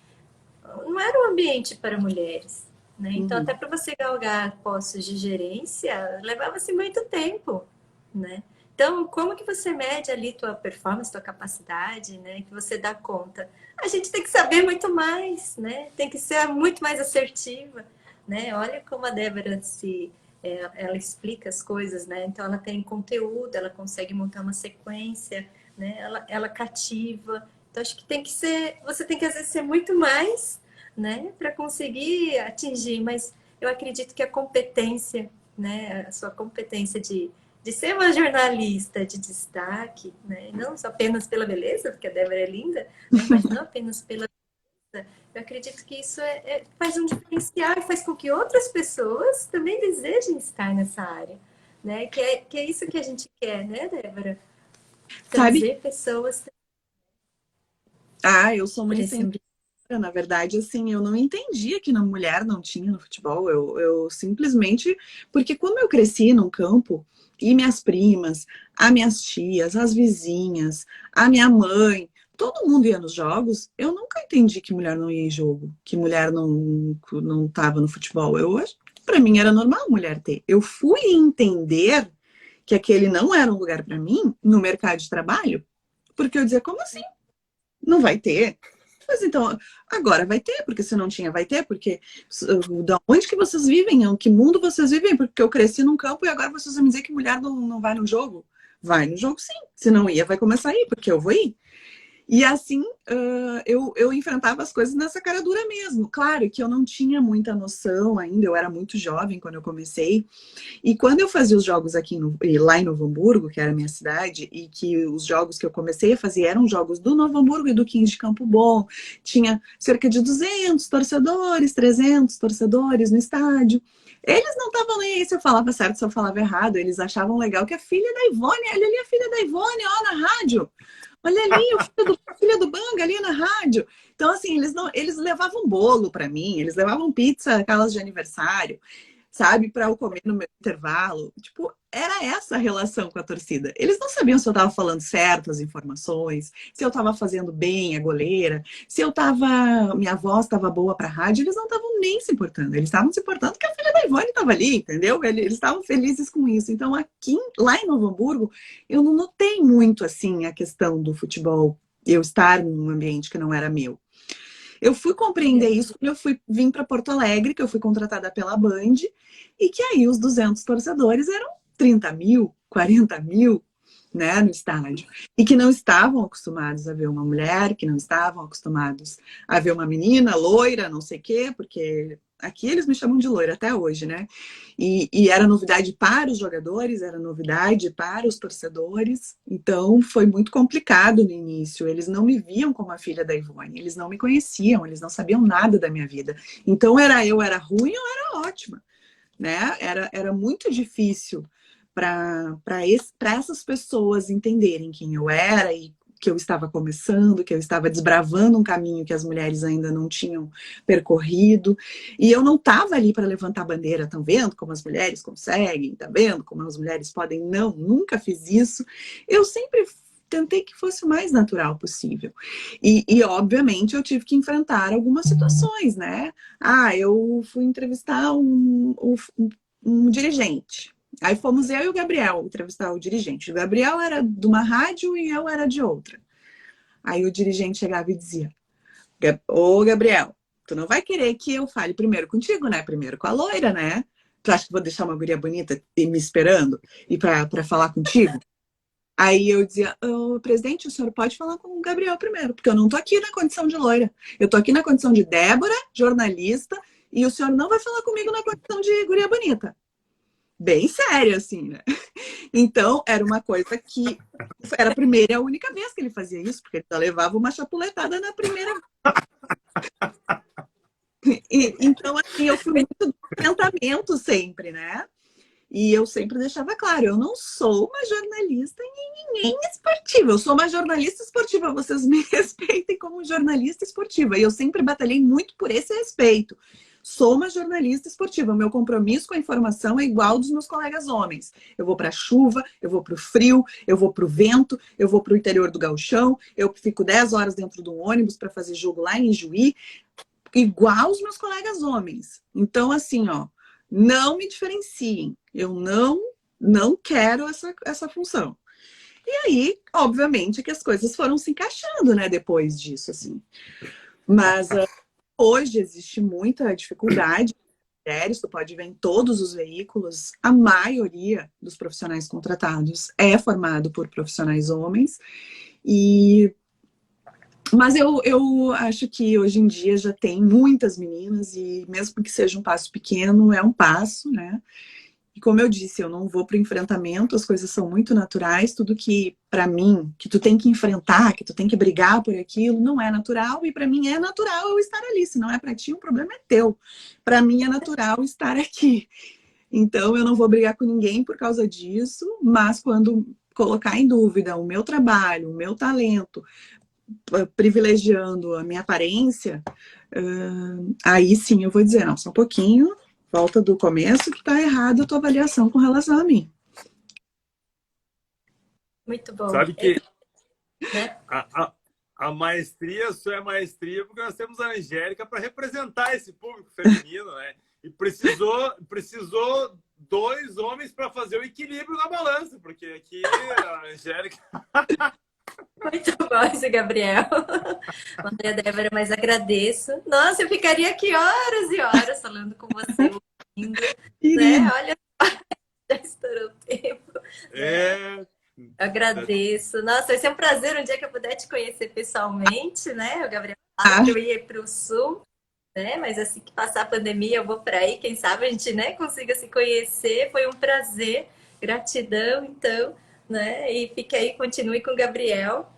não era um ambiente para mulheres, né? Então, até para você galgar postos de gerência, levava-se muito tempo, né? Então, como que você mede ali tua performance, tua capacidade, né? Que você dá conta? A gente tem que saber muito mais, né? Tem que ser muito mais assertiva, né? Olha como a Débora ela explica as coisas, né? Então, ela tem conteúdo, ela consegue montar uma sequência, né? Ela cativa. Então, acho que você tem que às vezes ser muito mais, né? Para conseguir atingir. Mas eu acredito que a competência, né? A sua competência de ser uma jornalista de destaque, né? Não só apenas pela beleza, porque a Débora é linda, né? Mas não apenas pela beleza. Eu acredito que isso faz um diferencial e faz com que outras pessoas também desejem estar nessa área, né? Que é isso que a gente quer, né, Débora? Trazer pessoas... eu sou muito na verdade, assim, eu não entendia que na mulher não tinha no futebol. Eu simplesmente... Porque como eu cresci num campo... E minhas primas, as minhas tias, as vizinhas, a minha mãe, todo mundo ia nos jogos. Eu nunca entendi que mulher não ia em jogo, que mulher não estava no futebol. Para mim era normal mulher ter. Eu fui entender que aquele não era um lugar para mim no mercado de trabalho, porque eu dizia, como assim? Não vai ter? Mas então, agora vai ter, porque se não tinha, vai ter, porque da onde que vocês vivem? Em que mundo vocês vivem? Porque eu cresci num campo e agora vocês vão me dizer que mulher não vai no jogo? Vai no jogo, sim. Se não ia, vai começar a ir, porque eu vou ir. E assim, eu enfrentava as coisas nessa cara dura mesmo. Claro que eu não tinha muita noção ainda, eu era muito jovem quando eu comecei. E quando eu fazia os jogos aqui lá em Novo Hamburgo, que era a minha cidade, e que os jogos que eu comecei a fazer eram jogos do Novo Hamburgo e do 15 de Campo Bom, tinha cerca de 200 torcedores, 300 torcedores no estádio. Eles não estavam nem aí se eu falava certo, se eu falava errado. Eles achavam legal que a filha da Ivone, olha ali a filha da Ivone, ó, na rádio. Olha ali, o filho do Banga ali na rádio. Então, assim, eles levavam bolo para mim, eles levavam pizza, aquelas de aniversário, sabe, para eu comer no meu intervalo. Tipo, era essa a relação com a torcida. Eles não sabiam se eu estava falando certo as informações, se eu estava fazendo bem a goleira, se minha voz estava boa para a rádio. Eles não estavam nem se importando. Eles estavam se importando que a filha da Ivone estava ali, entendeu? Eles estavam felizes com isso. Então, lá em Novo Hamburgo, eu não notei muito, assim, a questão do futebol, eu estar num ambiente que não era meu. Eu fui compreender isso quando eu vim para Porto Alegre, que eu fui contratada pela Band, e que aí os 200 torcedores eram 30 mil, 40 mil, né, no estádio. E que não estavam acostumados a ver uma mulher, que não estavam acostumados a ver uma menina loira, não sei o quê, porque aqui eles me chamam de loira até hoje, né? E era novidade para os jogadores, era novidade para os torcedores. Então, foi muito complicado no início. Eles não me viam como a filha da Ivone, eles não me conheciam, eles não sabiam nada da minha vida. Então, eu era ruim ou era ótima, né? Era muito difícil para essas pessoas entenderem quem eu era e que eu estava começando, que eu estava desbravando um caminho que as mulheres ainda não tinham percorrido. E eu não estava ali para levantar bandeira, estão vendo como as mulheres conseguem, estão vendo como as mulheres podem? Não, nunca fiz isso. Eu sempre tentei que fosse o mais natural possível. E obviamente, eu tive que enfrentar algumas situações, né? Eu fui entrevistar um dirigente. Aí fomos eu e o Gabriel entrevistar o dirigente. O Gabriel era de uma rádio e eu era de outra. Aí o dirigente chegava e dizia: ô Gabriel, tu não vai querer que eu fale primeiro contigo, né? Primeiro com a loira, né? Tu acha que vou deixar uma guria bonita me esperando e para falar contigo? Aí eu dizia: presidente, o senhor pode falar com o Gabriel primeiro, porque eu não tô aqui na condição de loira. Eu tô aqui na condição de Débora, jornalista, e o senhor não vai falar comigo na condição de guria bonita. Bem sério, assim, né? Então, era uma coisa que era a primeira e a única vez que ele fazia isso, porque ele só levava uma chapuletada na primeira. Então, assim, eu fui muito do enfrentamento sempre, né? E eu sempre deixava claro, eu não sou uma jornalista nem esportiva, eu sou uma jornalista esportiva, vocês me respeitem como jornalista esportiva. E eu sempre batalhei muito por esse respeito. Sou uma jornalista esportiva, meu compromisso com a informação é igual dos meus colegas homens. Eu vou para a chuva, eu vou para o frio, eu vou para o vento, eu vou para o interior do gauchão, eu fico 10 horas dentro de um ônibus para fazer jogo lá em Juí, igual os meus colegas homens. Então, assim, ó, não me diferenciem. Eu não quero essa função. E aí, obviamente, que as coisas foram se encaixando, né, depois disso, assim. Mas hoje existe muita dificuldade. Mulheres, tu pode ver em todos os veículos, a maioria dos profissionais contratados é formado por profissionais homens. Mas eu acho que hoje em dia já tem muitas meninas, e mesmo que seja um passo pequeno, é um passo, né? E como eu disse, eu não vou para o enfrentamento, as coisas são muito naturais, tudo que, para mim, que tu tem que enfrentar, que tu tem que brigar por aquilo, não é natural, e para mim é natural eu estar ali. Se não é para ti, o problema é teu. Para mim é natural estar aqui. Então eu não vou brigar com ninguém por causa disso, mas quando colocar em dúvida o meu trabalho, o meu talento, privilegiando a minha aparência, aí sim eu vou dizer, não, só um pouquinho, volta do começo, que tá errada a tua avaliação com relação a mim. Muito bom. Sabe que Né? a maestria só é maestria porque nós temos a Angélica para representar esse público feminino, né? E precisou dois homens para fazer o equilíbrio na balança, porque aqui a Angélica. Muito bom esse Gabriel. André Débora, mas agradeço. Nossa, eu ficaria aqui horas e horas falando com você, ouvindo, né? Olha, já estourou o tempo. É. Eu agradeço. Nossa, vai ser um prazer um dia que eu puder te conhecer pessoalmente, né? O Gabriel falou que eu ia para o Sul, né? Mas assim que passar a pandemia, eu vou para aí. Quem sabe a gente, né, consiga se conhecer. Foi um prazer. Gratidão, então, né? E fique aí, continue com o Gabriel.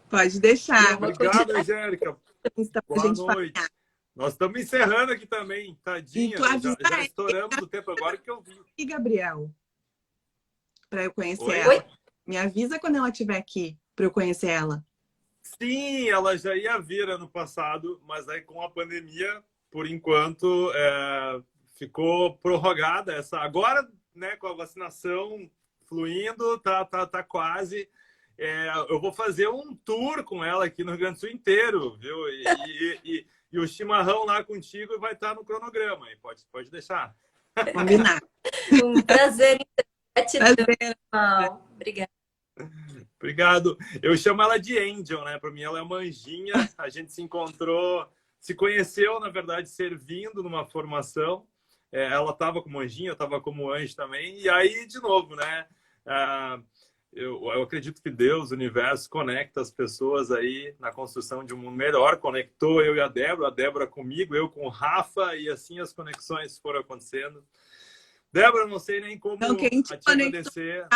Pode deixar. Obrigado, Angélica. Boa Gente noite. Nós estamos encerrando aqui também, tadinha. E tu avisa Já estouramos o tempo agora que eu vi. E Gabriel, para eu conhecer Oi? ela. Me avisa quando ela estiver aqui para eu conhecer ela. Sim, ela já ia vir ano passado, mas aí com a pandemia, por enquanto, ficou prorrogada essa. Agora, né, com a vacinação fluindo, tá quase. Eu vou fazer um tour com ela aqui no Rio Grande do Sul inteiro, viu? E o chimarrão lá contigo vai estar no cronograma, aí pode deixar. Combinado. Um prazer. Gratidão. Prazer. Obrigada. Obrigado. Eu chamo ela de Angel, né? Para mim ela é uma anjinha. A gente se encontrou, se conheceu, na verdade, servindo numa formação. Ela estava como anjinha, eu estava como anjo também. E aí, de novo, né? Eu acredito que Deus, o universo, conecta as pessoas aí na construção de um mundo melhor. Conectou eu e a Débora comigo, eu com o Rafa, e assim as conexões foram acontecendo. Débora, não sei nem como te agradecer.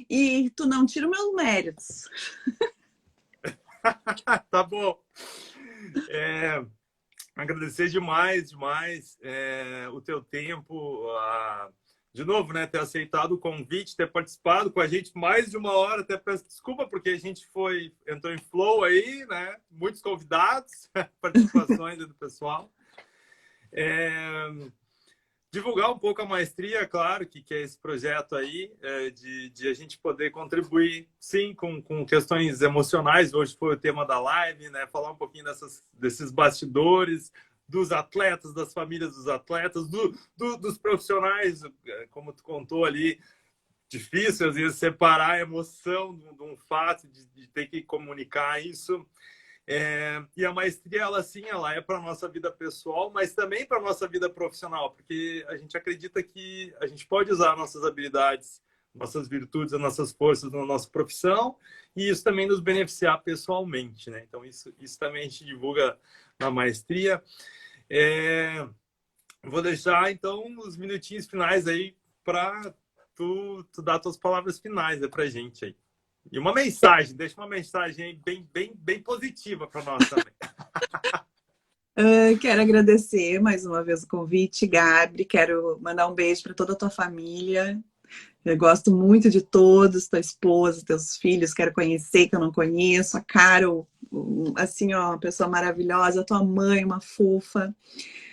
E tu não tira os meus méritos. Tá bom. Agradecer demais o teu tempo. De novo, né, ter aceitado o convite, ter participado com a gente mais de uma hora. Até peço desculpa, porque a gente entrou em flow aí, né? Muitos convidados, participações do pessoal. Divulgar um pouco a maestria, claro, que é esse projeto aí, de a gente poder contribuir, sim, com questões emocionais. Hoje foi o tema da live, né? Falar um pouquinho desses bastidores, dos atletas, das famílias dos atletas, dos profissionais, como tu contou ali. Difícil, às vezes, separar a emoção de um fato, de ter que comunicar isso. E a maestria, ela é para a nossa vida pessoal, mas também para a nossa vida profissional, porque a gente acredita que a gente pode usar nossas habilidades, nossas virtudes, as nossas forças na nossa profissão, e isso também nos beneficiar pessoalmente, né? Então, isso também a gente divulga na maestria. Vou deixar, então, os minutinhos finais aí para tu dar tuas palavras finais para a gente aí. E uma mensagem, deixa uma mensagem aí bem positiva para nós também. Quero agradecer mais uma vez o convite, Gabi. Quero mandar um beijo para toda a tua família. Eu gosto muito de todos, tua esposa, teus filhos, quero conhecer, que eu não conheço. A Carol, assim, ó, uma pessoa maravilhosa. A tua mãe, uma fofa.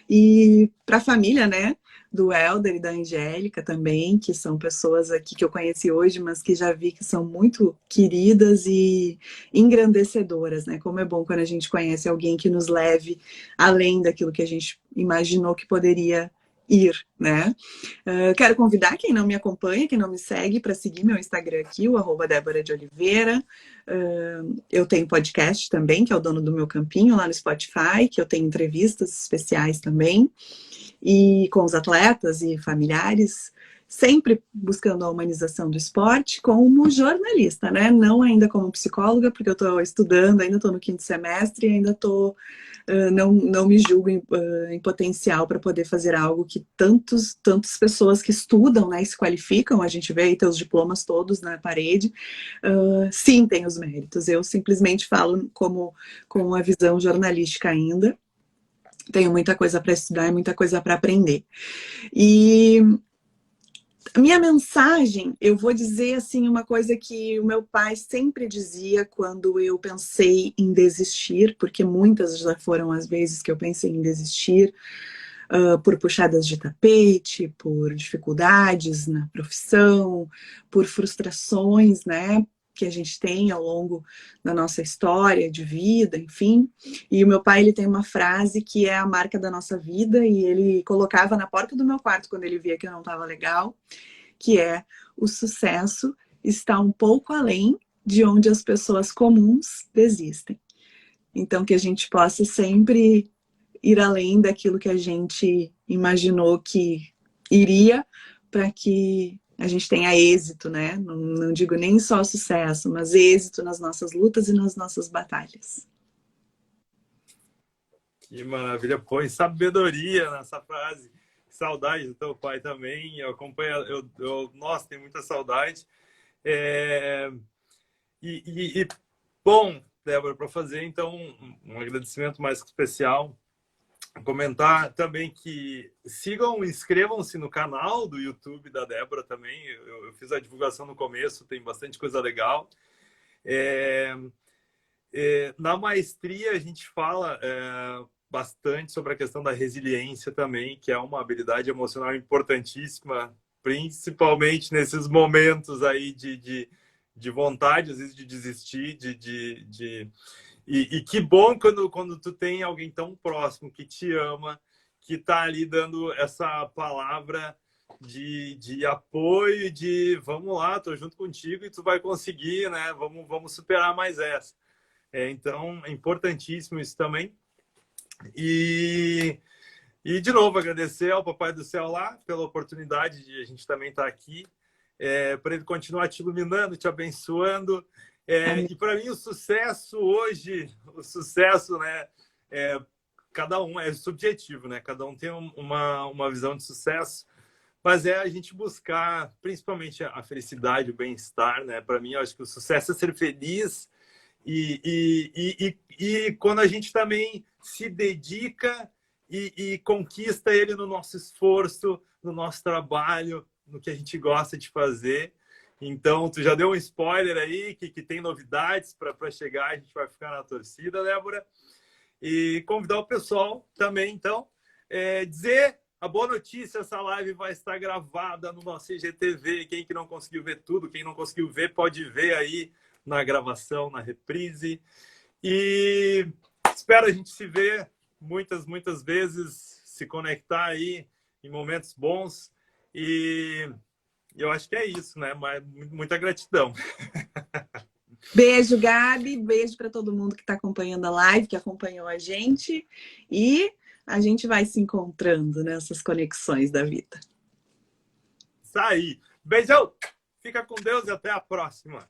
E para a família, né? Do Helder e da Angélica também, que são pessoas aqui que eu conheci hoje, mas que já vi que são muito queridas e engrandecedoras, né? Como é bom quando a gente conhece alguém que nos leve além daquilo que a gente imaginou que poderia ir, né? Quero convidar quem não me acompanha, quem não me segue, para seguir meu Instagram aqui, o @Débora de Oliveira. Eu tenho podcast também, que é o Dono do Meu Campinho, lá no Spotify, que eu tenho entrevistas especiais também, e com os atletas e familiares, sempre buscando a humanização do esporte como jornalista, né? Não ainda como psicóloga, porque eu estou estudando, ainda estou no 5º semestre e ainda estou... não me julgo em potencial para poder fazer algo que tantas pessoas que estudam, né, e se qualificam, a gente vê aí teus diplomas todos na parede, sim, tem os méritos. Eu simplesmente falo com a visão jornalística ainda. Tenho muita coisa para estudar e muita coisa para aprender. E a minha mensagem, eu vou dizer assim uma coisa que o meu pai sempre dizia quando eu pensei em desistir, porque muitas já foram as vezes que eu pensei em desistir, por puxadas de tapete, por dificuldades na profissão, por frustrações, né? que a gente tem ao longo da nossa história de vida, enfim. E o meu pai, ele tem uma frase que é a marca da nossa vida, e ele colocava na porta do meu quarto quando ele via que eu não estava legal, que é: o sucesso está um pouco além de onde as pessoas comuns desistem. Então, que a gente possa sempre ir além daquilo que a gente imaginou que iria, para que a gente tenha êxito, né? Não digo nem só sucesso, mas êxito nas nossas lutas e nas nossas batalhas. Que maravilha, põe sabedoria nessa frase. Saudade do teu pai também, eu acompanho, nossa, tenho muita saudade. Bom, Débora, para fazer então um agradecimento mais especial, comentar também que sigam, inscrevam-se no canal do YouTube da Débora também. Eu fiz a divulgação no começo, tem bastante coisa legal. Na maestria a gente fala bastante sobre a questão da resiliência também, que é uma habilidade emocional importantíssima, principalmente nesses momentos aí de vontade, às vezes, de desistir, e que bom quando tu tem alguém tão próximo que te ama, que tá ali dando essa palavra de apoio, de vamos lá, tô junto contigo e tu vai conseguir, né? Vamos superar mais essa. Então, é importantíssimo isso também. E de novo, agradecer ao Papai do Céu lá pela oportunidade de a gente também estar aqui, para ele continuar te iluminando, te abençoando. E para mim o sucesso hoje, né, cada um é subjetivo, né? Cada um tem uma visão de sucesso, mas é a gente buscar principalmente a felicidade, o bem-estar, né? Para mim, eu acho que o sucesso é ser feliz, e quando a gente também se dedica e conquista ele no nosso esforço, no nosso trabalho, no que a gente gosta de fazer. Então, tu já deu um spoiler aí, que tem novidades para chegar, a gente vai ficar na torcida, Débora. E convidar o pessoal também, então, dizer a boa notícia: essa live vai estar gravada no nosso IGTV. Quem que não conseguiu ver tudo, quem não conseguiu ver, pode ver aí na gravação, na reprise. E espero a gente se ver muitas vezes, se conectar aí em momentos bons. E eu acho que é isso, né? Mas muita gratidão. Beijo, Gabi. Beijo para todo mundo que está acompanhando a live, que acompanhou a gente. E a gente vai se encontrando nessas conexões da vida. Isso aí. Beijão. Fica com Deus e até a próxima.